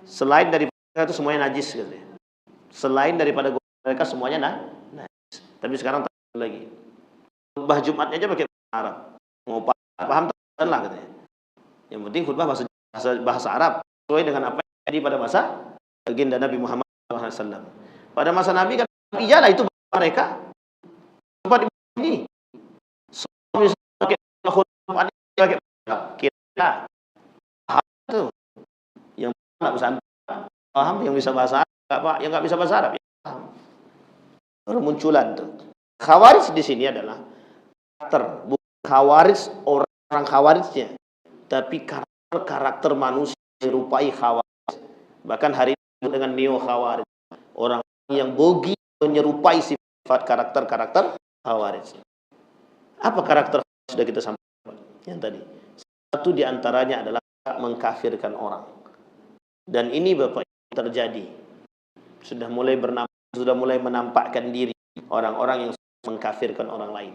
Selain daripada itu semuanya najis katanya. Selain daripada mereka semuanya najis. Tapi sekarang tak lagi. Khutbah Jumatnya aja pakai bahasa Arab. Mau paham lah katanya. Yang penting khutbah bahasa Arab sesuai dengan apa yang terjadi pada masa baginda Nabi Muhammad SAW. Pada masa Nabi kan iyalah itu mereka. Tempat ini pakai khutbah pakai kita itu yang nggak bisa paham, yang bisa bahasa Arab, Pak, yang nggak bisa bahasa Arab ya paham. Bermunculan tuh Khawarij di sini adalah karakter, bukan Khawarij orang Khawarijnya, tapi karakter manusia menyerupai Khawarij. Bahkan hari ini dengan neo Khawarij, orang yang bogi menyerupai sifat karakter Khawarij. Apa karakter sudah kita sampaikan yang tadi? Satu diantaranya adalah mengkafirkan orang. Dan ini Bapak terjadi. Sudah mulai menampakkan diri orang-orang yang mengkafirkan orang lain.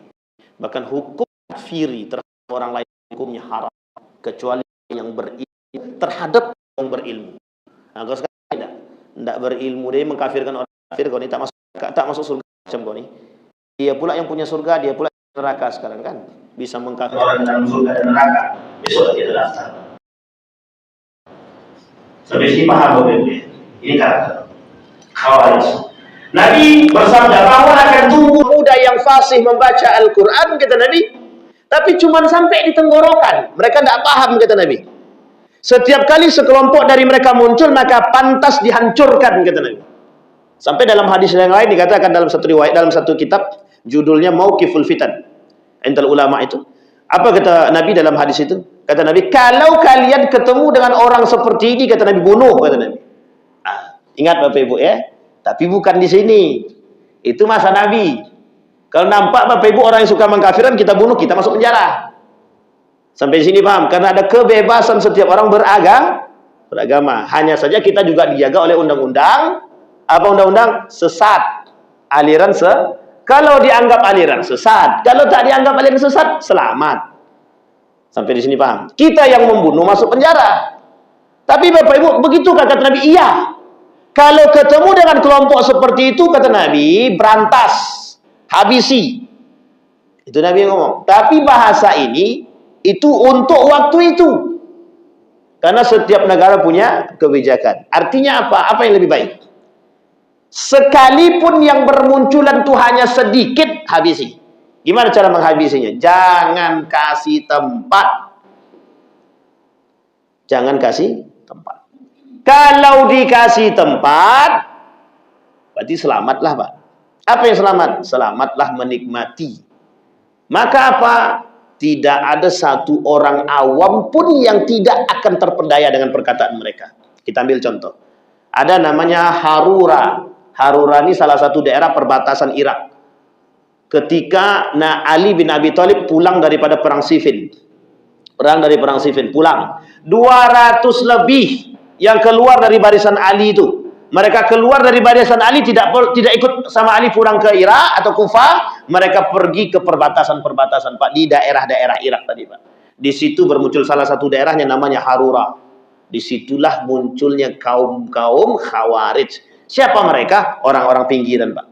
Bahkan hukum kafiri terhadap orang lain hukumnya haram, kecuali yang berilmu terhadap yang berilmu. Nah, kalau sekarang tidak berilmu, dia mengkafirkan orang kafir, kau ini tak masuk surga macam kau ini. Dia pula yang punya surga, dia pula neraka sekarang kan. Bisa mengkafirkan orang dalam surga dan neraka. Besok kita daftar. Sampai sini paham Bapak Ibu? Ini karakter Khawarij. Nabi bersabda bahwa akan tumbuh muda yang fasih membaca Al-Quran, kata Nabi, tapi cuma sampai di tenggorokan. Mereka tidak paham, kata Nabi. Setiap kali sekelompok dari mereka muncul, maka pantas dihancurkan, kata Nabi. Sampai dalam hadis yang lain dikatakan dalam satu riwayat, dalam satu kitab, judulnya Mauqiful Fitan. Intal ulama itu. Apa kata Nabi dalam hadis itu? Kata Nabi, kalau kalian ketemu dengan orang seperti ini, kata Nabi, bunuh, kata Nabi. Ingat Bapak Ibu ya. Tapi bukan di sini. Itu masa Nabi. Kalau nampak Bapak Ibu orang yang suka mengkafirkan, kita bunuh, kita masuk penjara. Sampai di sini paham? Karena ada kebebasan setiap orang beragama. Hanya saja kita juga dijaga oleh undang-undang. Apa undang-undang? Sesat. Aliran kalau dianggap aliran sesat. Kalau tak dianggap aliran sesat, selamat. Sampai di sini paham? Kita yang membunuh masuk penjara. Tapi Bapak Ibu, begitu kata Nabi? Iya. Kalau ketemu dengan kelompok seperti itu, kata Nabi, berantas, habisi. Itu Nabi yang ngomong. Tapi bahasa ini, itu untuk waktu itu. Karena setiap negara punya kebijakan. Artinya apa? Apa yang lebih baik? Sekalipun yang bermunculan itu hanya sedikit, habisi. Gimana cara menghabisinya? Jangan kasih tempat. Jangan kasih tempat. Kalau dikasih tempat, berarti selamatlah, Pak. Apa yang selamat? Selamatlah menikmati. Maka apa? Tidak ada satu orang awam pun yang tidak akan terpedaya dengan perkataan mereka. Kita ambil contoh. Ada namanya Harura. Harura ini salah satu daerah perbatasan Irak. Ketika Ali bin Abi Thalib pulang daripada perang Siffin. Pulang. 200 lebih yang keluar dari barisan Ali itu. Mereka keluar dari barisan Ali, tidak ikut sama Ali pulang ke Irak atau Kufah. Mereka pergi ke perbatasan-perbatasan, Pak, di daerah-daerah Irak tadi, Pak. Di situ bermuncul salah satu daerahnya namanya Harura. Disitulah munculnya kaum-kaum Khawarij. Siapa mereka? Orang-orang pinggiran, Pak.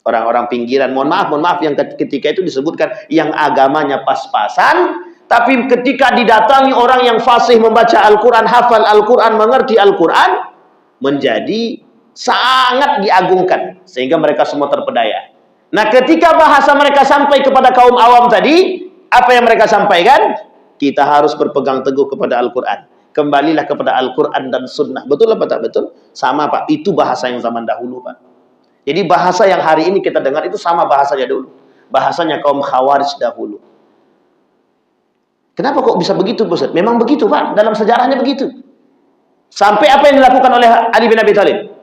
Orang-orang pinggiran. Mohon maaf yang ketika itu disebutkan yang agamanya pas-pasan, tapi ketika didatangi orang yang fasih membaca Al-Quran, hafal Al-Quran, mengerti Al-Quran, menjadi sangat diagungkan sehingga mereka semua terpedaya. Nah, ketika bahasa mereka sampai kepada kaum awam tadi, apa yang mereka sampaikan? Kita harus berpegang teguh kepada Al-Quran. Kembalilah kepada Al-Quran dan Sunnah. Betul apa tak betul? Sama, Pak. Itu bahasa yang zaman dahulu, Pak. Jadi bahasa yang hari ini kita dengar itu sama bahasanya dulu. Bahasanya kaum Khawarij dahulu. Kenapa kok bisa begitu, Ustaz? Memang begitu, Pak. Dalam sejarahnya begitu. Sampai apa yang dilakukan oleh Ali bin Abi Thalib.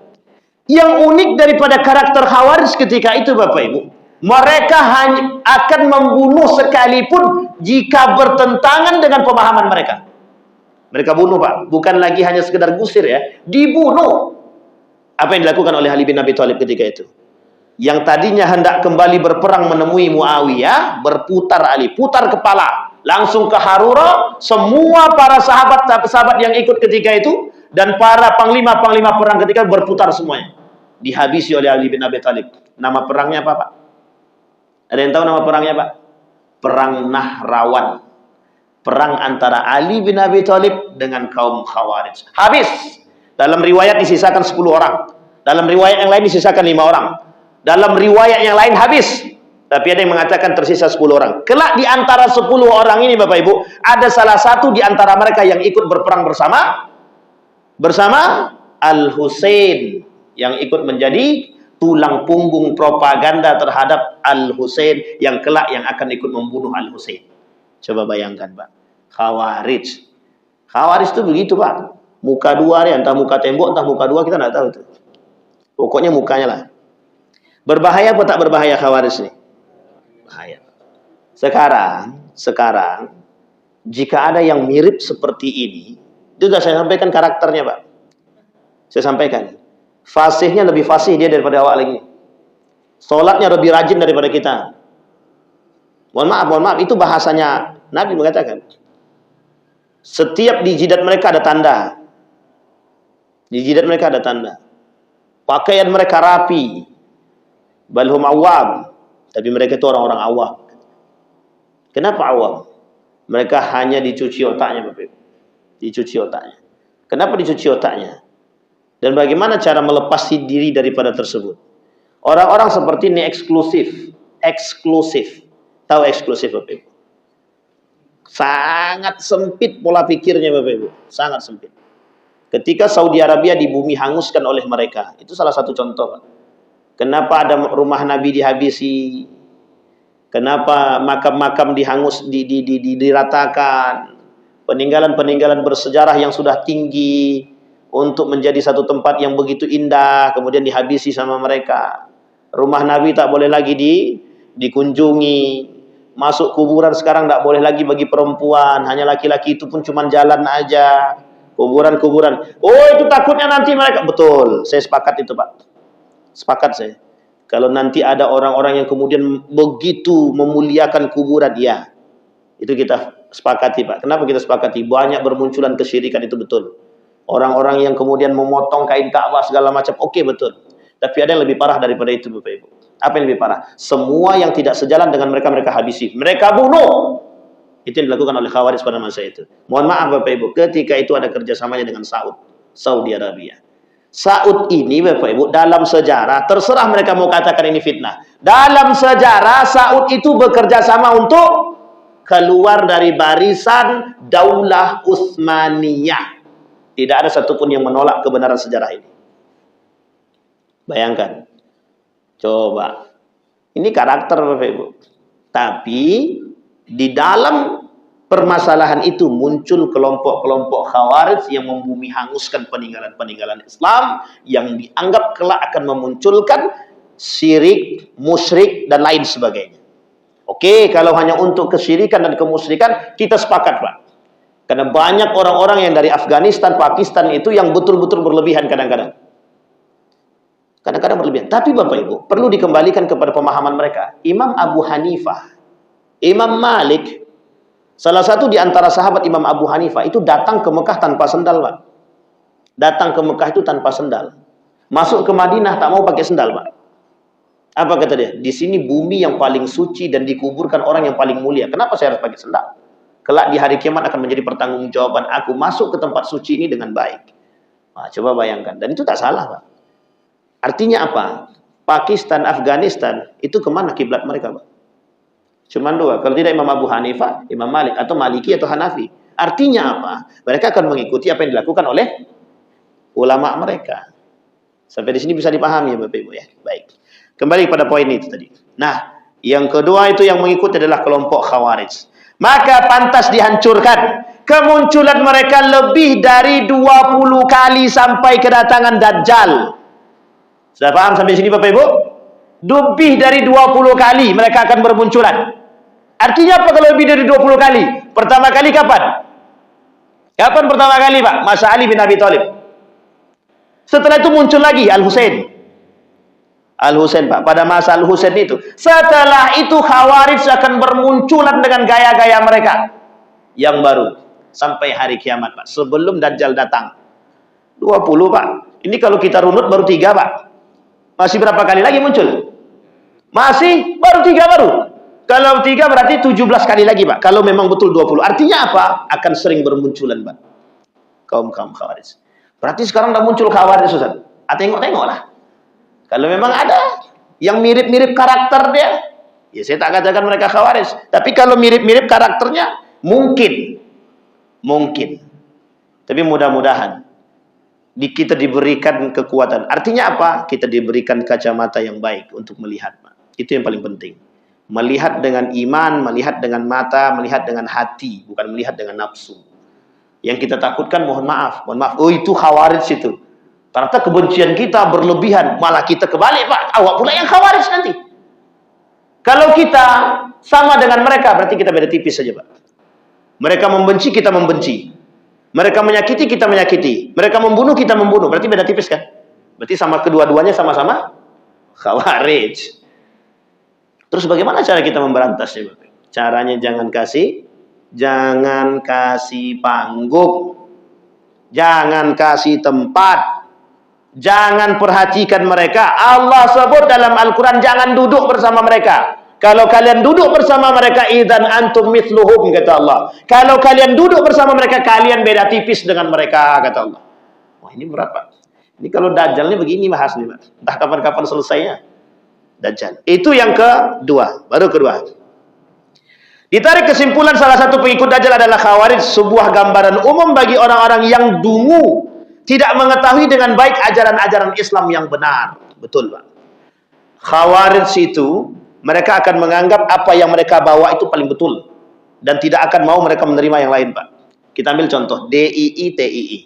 Yang unik daripada karakter Khawarij ketika itu, Bapak Ibu, mereka hanya akan membunuh sekalipun jika bertentangan dengan pemahaman mereka. Mereka bunuh, Pak. Bukan lagi hanya sekedar gusir ya. Dibunuh. Apa yang dilakukan oleh Ali bin Abi Thalib ketika itu? Yang tadinya hendak kembali berperang menemui Muawiyah, berputar Ali, putar kepala. Langsung ke Harura, semua para sahabat yang ikut ketika itu, dan para panglima-panglima perang ketika berputar semuanya. Dihabisi oleh Ali bin Abi Thalib. Nama perangnya apa, Pak? Ada yang tahu nama perangnya, Pak? Perang Nahrawan. Perang antara Ali bin Abi Thalib dengan kaum Khawarij. Habis. Dalam riwayat disisakan 10 orang. Dalam riwayat yang lain disisakan 5 orang. Dalam riwayat yang lain habis. Tapi ada yang mengatakan tersisa 10 orang. Kelak di antara 10 orang ini, Bapak Ibu, ada salah satu di antara mereka yang ikut berperang bersama Al-Husain, yang ikut menjadi tulang punggung propaganda terhadap Al-Husain, yang kelak yang akan ikut membunuh Al-Husain. Coba bayangkan, Pak. Khawarij itu begitu, Pak. Muka dua nih, entah muka tembok, entah muka dua, kita nggak tahu itu. Pokoknya mukanya lah. Berbahaya apa tak berbahaya Khawarij ini? Bahaya. Sekarang jika ada yang mirip seperti ini, itu sudah saya sampaikan karakternya, Pak. Saya sampaikan. Fasihnya lebih fasih dia daripada awak lagi. Sholatnya lebih rajin daripada kita. Mohon maaf, itu bahasanya Nabi mengatakan. Setiap di jidat mereka ada tanda. Di jidat mereka ada tanda. Pakaian mereka rapi. Balhum awam. Tapi mereka itu orang-orang awam. Kenapa awam? Mereka hanya dicuci otaknya, Bapak Ibu. Dicuci otaknya. Kenapa dicuci otaknya? Dan bagaimana cara melepas diri daripada tersebut? Orang-orang seperti ini eksklusif. Tahu eksklusif, Bapak Ibu? Sangat sempit pola pikirnya Bapak Ibu, sangat sempit. Ketika Saudi Arabia di bumi hanguskan oleh mereka, itu salah satu contoh, Pak. Kenapa ada rumah Nabi dihabisi? Kenapa makam-makam diratakan? Peninggalan-peninggalan bersejarah yang sudah tinggi untuk menjadi satu tempat yang begitu indah, kemudian dihabisi sama mereka. Rumah Nabi tak boleh lagi dikunjungi. Masuk kuburan sekarang tak boleh lagi bagi perempuan, hanya laki-laki, itu pun cuma jalan aja. Kuburan-kuburan. Oh, itu takutnya nanti mereka. Betul, saya sepakat itu, Pak. Sepakat saya. Kalau nanti ada orang-orang yang kemudian begitu memuliakan kuburan, ya. Itu kita sepakati, Pak. Kenapa kita sepakati? Banyak bermunculan kesyirikan, itu betul. Orang-orang yang kemudian memotong kain Ka'bah segala macam, oke, betul. Tapi ada yang lebih parah daripada itu, Bapak Ibu. Apa yang lebih parah? Semua yang tidak sejalan dengan mereka, mereka habisi. Mereka bunuh. Itu yang dilakukan oleh Khawarij pada masa itu. Mohon maaf Bapak Ibu, ketika itu ada kerjasamanya dengan Saudi Arabia. Saud ini Bapak Ibu, dalam sejarah, terserah mereka mau katakan ini fitnah. Dalam sejarah, Saud itu bekerja sama untuk keluar dari barisan Daulah Utsmaniyah. Tidak ada satupun yang menolak kebenaran sejarah ini. Bayangkan. Coba. Ini karakter Bapak Ibu. Tapi di dalam permasalahan itu muncul kelompok-kelompok Khawarij yang membumi hanguskan peninggalan-peninggalan Islam yang dianggap kelak akan memunculkan syirik, musyrik, dan lain sebagainya. Oke, kalau hanya untuk kesyirikan dan kemusyrikan, kita sepakat, Pak. Karena banyak orang-orang yang dari Afghanistan, Pakistan itu yang betul-betul berlebihan kadang-kadang. Kadang-kadang berlebihan. Tapi Bapak Ibu, perlu dikembalikan kepada pemahaman mereka. Imam Abu Hanifah, Imam Malik, salah satu di antara sahabat Imam Abu Hanifah itu datang ke Mekah tanpa sendal, Pak. Datang ke Mekah itu tanpa sendal. Masuk ke Madinah tak mau pakai sendal, Pak. Apa kata dia? Di sini bumi yang paling suci dan dikuburkan orang yang paling mulia. Kenapa saya harus pakai sendal? Kelak di hari kiamat akan menjadi pertanggungjawaban aku masuk ke tempat suci ini dengan baik. Nah, coba bayangkan. Dan itu tak salah, Pak. Artinya apa? Pakistan, Afghanistan, itu kemana kiblat mereka, Pak? Cuma dua. Kalau tidak Imam Abu Hanifah, Imam Malik, atau Maliki atau Hanafi. Artinya apa? Mereka akan mengikuti apa yang dilakukan oleh ulama mereka. Sampai di sini bisa dipahami ya Bapak Ibu ya. Baik. Kembali pada poin itu tadi. Nah, yang kedua itu yang mengikuti adalah kelompok Khawarij. Maka pantas dihancurkan. Kemunculan mereka lebih dari 20 kali sampai kedatangan Dajjal. Sudah paham sampai sini Bapak Ibu? Lebih dari 20 kali mereka akan bermunculan. Artinya apa kalau lebih dari 20 kali? Pertama kali kapan? Kapan pertama kali Pak? Masa Ali bin Abi Thalib. Setelah itu muncul lagi Al-Husain. Al-Husain Pak. Pada masa Al-Husain itu. Setelah itu Khawarij akan bermunculan dengan gaya-gaya mereka. Yang baru. Sampai hari kiamat Pak. Sebelum Dajjal datang. 20 Pak. Ini kalau kita runut baru 3 Pak. Masih berapa kali lagi muncul? Masih baru 3 baru. Kalau 3 berarti 17 kali lagi Pak. Kalau memang betul 20. Artinya apa? Akan sering bermunculan Pak. Kaum-kaum Khawarij. Berarti sekarang udah muncul Khawarij Ustaz. Tengok-tengok lah. Kalau memang ada yang mirip-mirip karakter dia, ya saya tak katakan mereka Khawarij. Tapi kalau mirip-mirip karakternya, mungkin. Tapi mudah-mudahan kita diberikan kekuatan. Artinya apa? Kita diberikan kacamata yang baik untuk melihat. Itu yang paling penting. Melihat dengan iman, melihat dengan mata, melihat dengan hati, bukan melihat dengan nafsu. Yang kita takutkan, mohon maaf. Oh itu Khawarij itu. Ternyata kebencian kita berlebihan, malah kita kebalik Pak. Awak pula yang Khawarij nanti. Kalau kita sama dengan mereka, berarti kita beda tipis saja Pak. Mereka membenci, kita membenci. Mereka menyakiti, kita menyakiti. Mereka membunuh, kita membunuh. Berarti beda tipis kan? Berarti sama kedua-duanya sama-sama Khawarij. Terus bagaimana cara kita memberantasnya? Caranya jangan kasih panggung. Jangan kasih tempat. Jangan perhatikan mereka. Allah sebut dalam Al-Quran, jangan duduk bersama mereka. Kalau kalian duduk bersama mereka, idzan antum mithluhum, kata Allah. Kalau kalian duduk bersama mereka, kalian beda tipis dengan mereka, kata Allah. Wah, ini berat, Pak. Ini kalau Dajjalnya begini bahas nih, Pak. Entah kapan-kapan selesainya. Dajjal. Itu yang kedua. Baru kedua. Di Ditarik kesimpulan salah satu pengikut Dajjal adalah Khawarij, sebuah gambaran umum bagi orang-orang yang dungu, tidak mengetahui dengan baik ajaran-ajaran Islam yang benar. Betul, Pak. Khawarij itu, mereka akan menganggap apa yang mereka bawa itu paling betul. Dan tidak akan mau mereka menerima yang lain, Pak. Kita ambil contoh, DII, TII.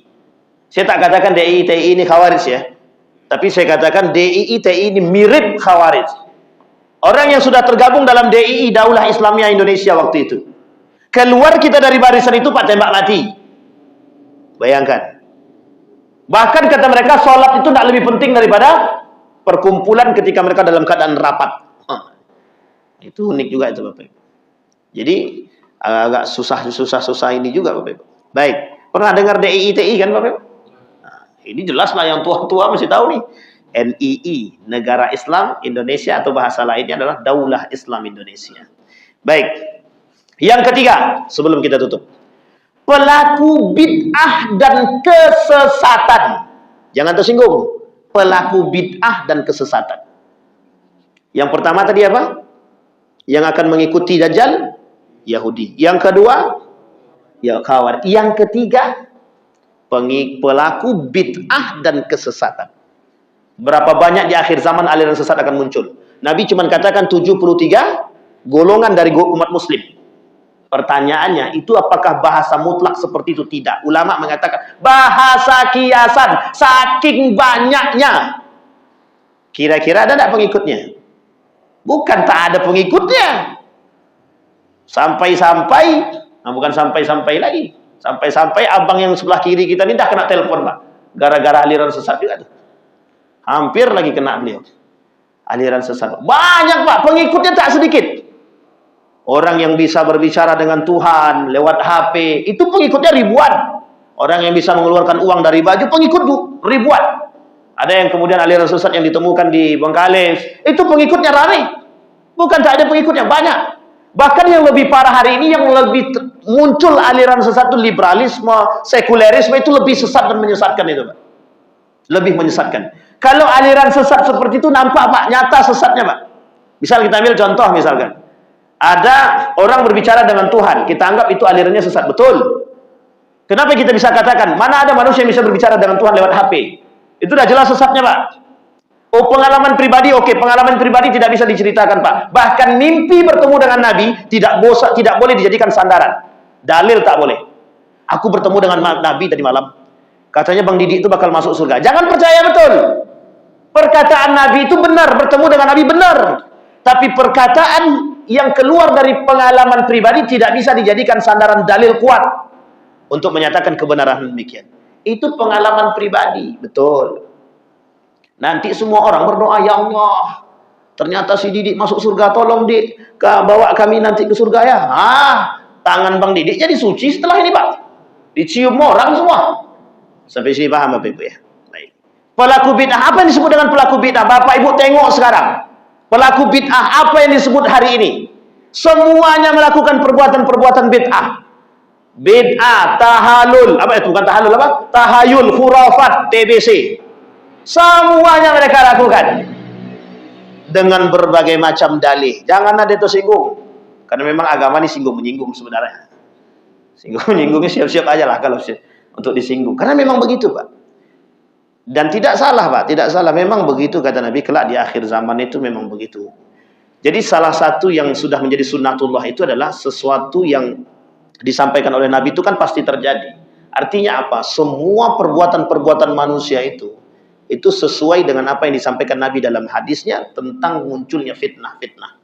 Saya tak katakan DII, TII ini Khawarij ya. Tapi saya katakan DII, TII ini mirip Khawarij. Orang yang sudah tergabung dalam DII, Daulah Islamiyah Indonesia waktu itu. Keluar kita dari barisan itu, Pak, tembak mati. Bayangkan. Bahkan kata mereka, sholat itu tidak lebih penting daripada perkumpulan ketika mereka dalam keadaan rapat. Itu unik juga itu, Bapak. Jadi, agak susah ini juga, Bapak. Baik. Pernah dengar DII, TII kan, Bapak? Nah, ini jelas lah yang tua-tua masih tahu nih. NII, Negara Islam Indonesia, atau bahasa lainnya adalah Daulah Islam Indonesia. Baik. Yang ketiga, sebelum kita tutup. Pelaku bid'ah dan kesesatan. Jangan tersinggung. Pelaku bid'ah dan kesesatan. Yang pertama tadi apa? Yang akan mengikuti Dajjal, Yahudi. Yang kedua, ya Khawarij. Yang ketiga, pelaku bid'ah dan kesesatan. Berapa banyak di akhir zaman aliran sesat akan muncul? Nabi cuma katakan 73 golongan dari umat muslim. Pertanyaannya, itu apakah bahasa mutlak seperti itu? Tidak. Ulama mengatakan bahasa kiasan, saking banyaknya. Kira-kira ada tidak pengikutnya? Bukan tak ada pengikutnya. Sampai-sampai, nah bukan sampai-sampai lagi. Sampai-sampai abang yang sebelah kiri kita ini dah kena telepon, Pak. Gara-gara aliran sesat juga tuh. Hampir lagi kena beliau. Aliran sesat. Banyak, Pak. Pengikutnya tak sedikit. Orang yang bisa berbicara dengan Tuhan lewat HP, itu pengikutnya ribuan. Orang yang bisa mengeluarkan uang dari baju, pengikut ribuan. Ada yang kemudian aliran sesat yang ditemukan di Bengkalis, itu pengikutnya ramai. Bukan tak ada pengikutnya, banyak. Bahkan yang lebih parah hari ini, yang lebih muncul aliran sesat itu liberalisme, sekulerisme, itu lebih sesat dan menyesatkan itu, Pak. Lebih menyesatkan. Kalau aliran sesat seperti itu nampak, Pak, nyata sesatnya, Pak. Misal kita ambil contoh, misalkan ada orang berbicara dengan Tuhan, kita anggap itu alirannya sesat, betul. Kenapa kita bisa katakan mana ada manusia yang bisa berbicara dengan Tuhan lewat HP? Itu sudah jelas sesatnya, Pak. Oh, pengalaman pribadi, oke, pengalaman pribadi tidak bisa diceritakan, Pak. Bahkan mimpi bertemu dengan Nabi tidak boleh dijadikan sandaran. Dalil tak boleh. Aku bertemu dengan Nabi tadi malam. Katanya Bang Didi itu bakal masuk surga. Jangan percaya betul. Perkataan Nabi itu benar, bertemu dengan Nabi benar. Tapi perkataan yang keluar dari pengalaman pribadi tidak bisa dijadikan sandaran dalil kuat untuk menyatakan kebenaran demikian. Itu pengalaman pribadi, betul. Nanti semua orang berdoa, ya Allah, ternyata si Didik masuk surga, tolong Dik, bawa kami nanti ke surga ya. Tangan Bang Didik jadi suci setelah ini, Pak. Dicium orang semua. Sampai sini paham Bapak Ibu ya? Baik. Pelaku bid'ah, apa yang disebut dengan pelaku bid'ah? Bapak Ibu tengok sekarang. Pelaku bid'ah, apa yang disebut hari ini? Semuanya melakukan perbuatan-perbuatan bid'ah. Bid'ah, tahalul, apa itu? Bukan tahalul, apa? Tahayul, khurafat, TBC. Semuanya mereka lakukan. Dengan berbagai macam dalih. Jangan ada tersinggung. Karena memang agama ini singgung-menyinggung sebenarnya. Singgung-menyinggungnya siap-siap aja lah kalau untuk disinggung. Karena memang begitu, Pak. Dan tidak salah, Pak. Tidak salah. Memang begitu kata Nabi. Kelak di akhir zaman itu memang begitu. Jadi salah satu yang sudah menjadi sunnatullah itu adalah sesuatu yang disampaikan oleh Nabi itu kan pasti terjadi. Artinya apa? Semua perbuatan-perbuatan manusia itu sesuai dengan apa yang disampaikan Nabi dalam hadisnya tentang munculnya fitnah-fitnah.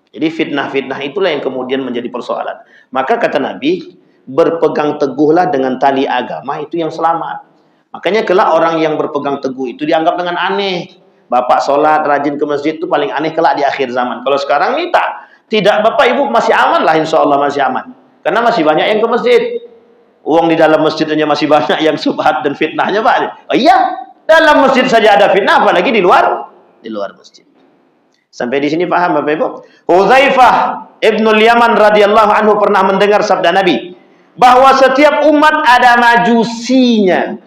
Jadi fitnah-fitnah itulah yang kemudian menjadi persoalan. Maka kata Nabi, berpegang teguhlah dengan tali agama, itu yang selamat. Makanya kelak orang yang berpegang teguh itu dianggap dengan aneh. Bapak sholat, rajin ke masjid itu paling aneh kelak di akhir zaman. Kalau sekarang ini tidak, Bapak Ibu masih aman lah, insya Allah masih aman. Karena masih banyak yang ke masjid. Uang di dalam masjidnya masih banyak yang subhat dan fitnahnya, Pak. Oh iya, dalam masjid saja ada fitnah, apalagi di luar masjid. Sampai di sini paham Bapak Ibu? Hudzaifah Ibnul Yaman radhiyallahu anhu pernah mendengar sabda Nabi bahwa setiap umat ada majusinya.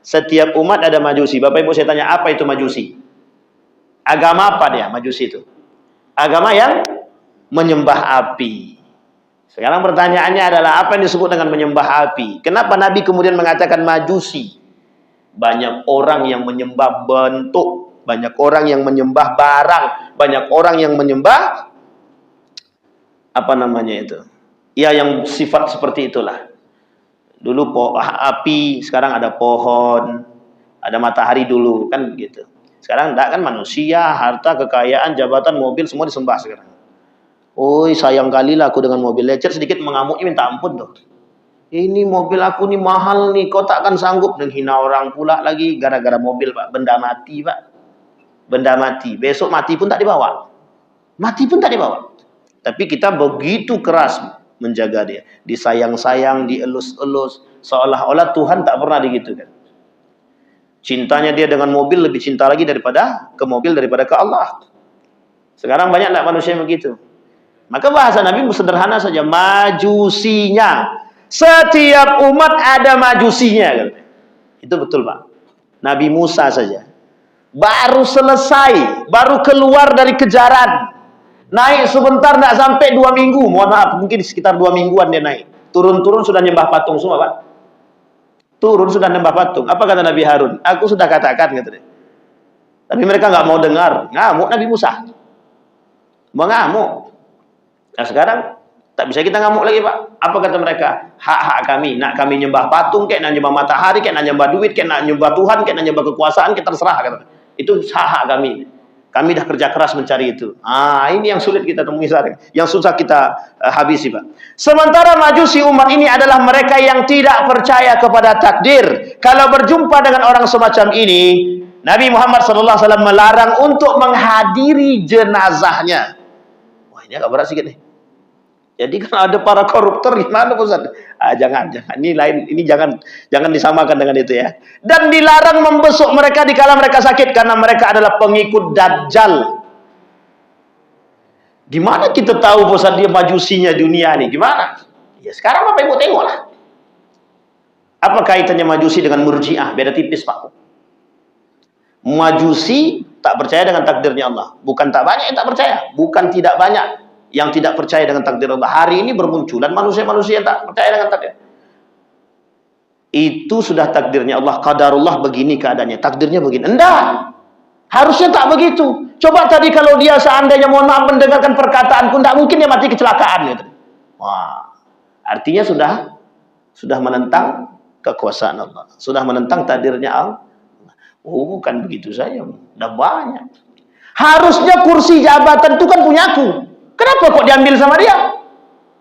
Setiap umat ada majusi. Bapak Ibu saya tanya, apa itu majusi? Agama apa dia majusi itu? Agama yang menyembah api. Sekarang pertanyaannya adalah apa yang disebut dengan menyembah api? Kenapa Nabi kemudian mengatakan majusi? Banyak orang yang menyembah bentuk, banyak orang yang menyembah barang, banyak orang yang menyembah apa namanya itu? Ya, yang sifat seperti itulah. Dulu api, sekarang ada pohon, ada matahari dulu, kan begitu. Sekarang enggak, kan manusia, harta, kekayaan, jabatan, mobil semua disembah sekarang. Oi, sayang kali lah aku dengan mobil. Lecet sedikit mengamuknya minta ampun tuh. Ini mobil aku nih mahal nih, kau takkan sanggup. Menghina orang pula lagi gara-gara mobil, Pak. Benda mati, Pak. Benda mati. Besok mati pun tak dibawa. Mati pun tak dibawa. Tapi kita begitu keras menjaga dia. Disayang-sayang, dielus-elus. Seolah-olah Tuhan tak pernah digitukan. Cintanya dia dengan mobil lebih cinta lagi daripada ke mobil, daripada ke Allah. Sekarang banyak tak manusia yang begitu? Maka bahasa Nabi sederhana saja, majusinya. Setiap umat ada majusinya. Itu betul, Pak. Nabi Musa saja. Baru selesai, baru keluar dari kejaran. Naik sebentar, tidak sampai 2 minggu. Mohon maaf, mungkin sekitar 2 mingguan dia naik. Turun-turun sudah nyembah patung semua, Pak. Turun sudah nyembah patung. Apa kata Nabi Harun? Aku sudah katakan, kata dia. Tapi mereka nggak mau dengar. Ngamuk Nabi Musa. Mengamuk. Nah sekarang tak bisa kita ngamuk lagi, Pak. Apa kata mereka? Hak-hak kami. Nak kami nyembah patung, kayak nak nyembah matahari, kayak nak nyembah duit, kayak nak nyembah Tuhan, kayak nak nyembah kekuasaan, kita terserah, kata. Itu hak-hak kami. Kami dah kerja keras mencari itu. Ini yang sulit kita temui sekarang. Yang susah kita habisi, Pak. Sementara majusi umat ini adalah mereka yang tidak percaya kepada takdir. Kalau berjumpa dengan orang semacam ini, Nabi Muhammad SAW melarang untuk menghadiri jenazahnya. Wah, ini agak berat sedikit nih. Jadi kan ada para koruptor gimana, Ustaz? Jangan. Ini lain, ini jangan disamakan dengan itu ya. Dan dilarang membesuk mereka dikala mereka sakit karena mereka adalah pengikut Dajjal. Gimana kita tahu Ustaz dia majusinya dunia nih? Gimana? Ya sekarang Bapak Ibu tengoklah. Apa kaitannya majusi dengan Murji'ah? Beda tipis, Pak. Majusi tak percaya dengan takdirnya Allah. Bukan tak banyak yang tak percaya, bukan tidak banyak yang tidak percaya dengan takdir Allah. Hari ini bermunculan manusia-manusia yang tak percaya dengan takdir. Itu sudah takdirnya Allah. Qadarullah begini keadaannya. Takdirnya begini. Enggak. Harusnya tak begitu. Coba tadi kalau dia seandainya mohon maaf mendengarkan perkataanku, enggak mungkin dia mati kecelakaan. Gitu. Wah. Artinya sudah menentang kekuasaan Allah. Sudah menentang takdirnya Allah. Oh, bukan begitu saja. Udah banyak. Harusnya kursi jabatan itu kan punyaku. Kenapa kok diambil sama dia?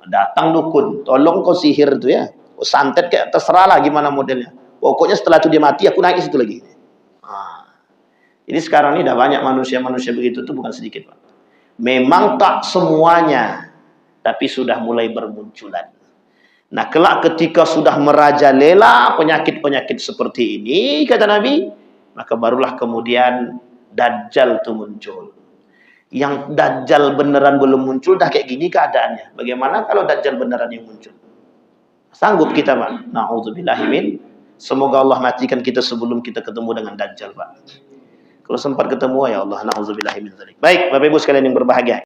Datang dukun, tolong kau sihir itu ya. Santet kayak terserahlah gimana modelnya. Pokoknya setelah itu dia mati, aku naik situ lagi. Jadi sekarang ini udah banyak manusia-manusia begitu tuh, bukan sedikit, Pak. Memang tak semuanya, tapi sudah mulai bermunculan. Nah, kelak ketika sudah merajalela penyakit-penyakit seperti ini, kata Nabi, maka barulah kemudian Dajjal itu muncul. Yang Dajjal beneran belum muncul, dah kayak gini keadaannya. Bagaimana kalau Dajjal beneran yang muncul? Sanggup kita, Pak? Na'udzubillahimin. Semoga Allah matikan kita sebelum kita ketemu dengan Dajjal, Pak. Kalau sempat ketemu, ya Allah, na'udzubillahimin. Baik, Bapak Ibu sekalian yang berbahagia.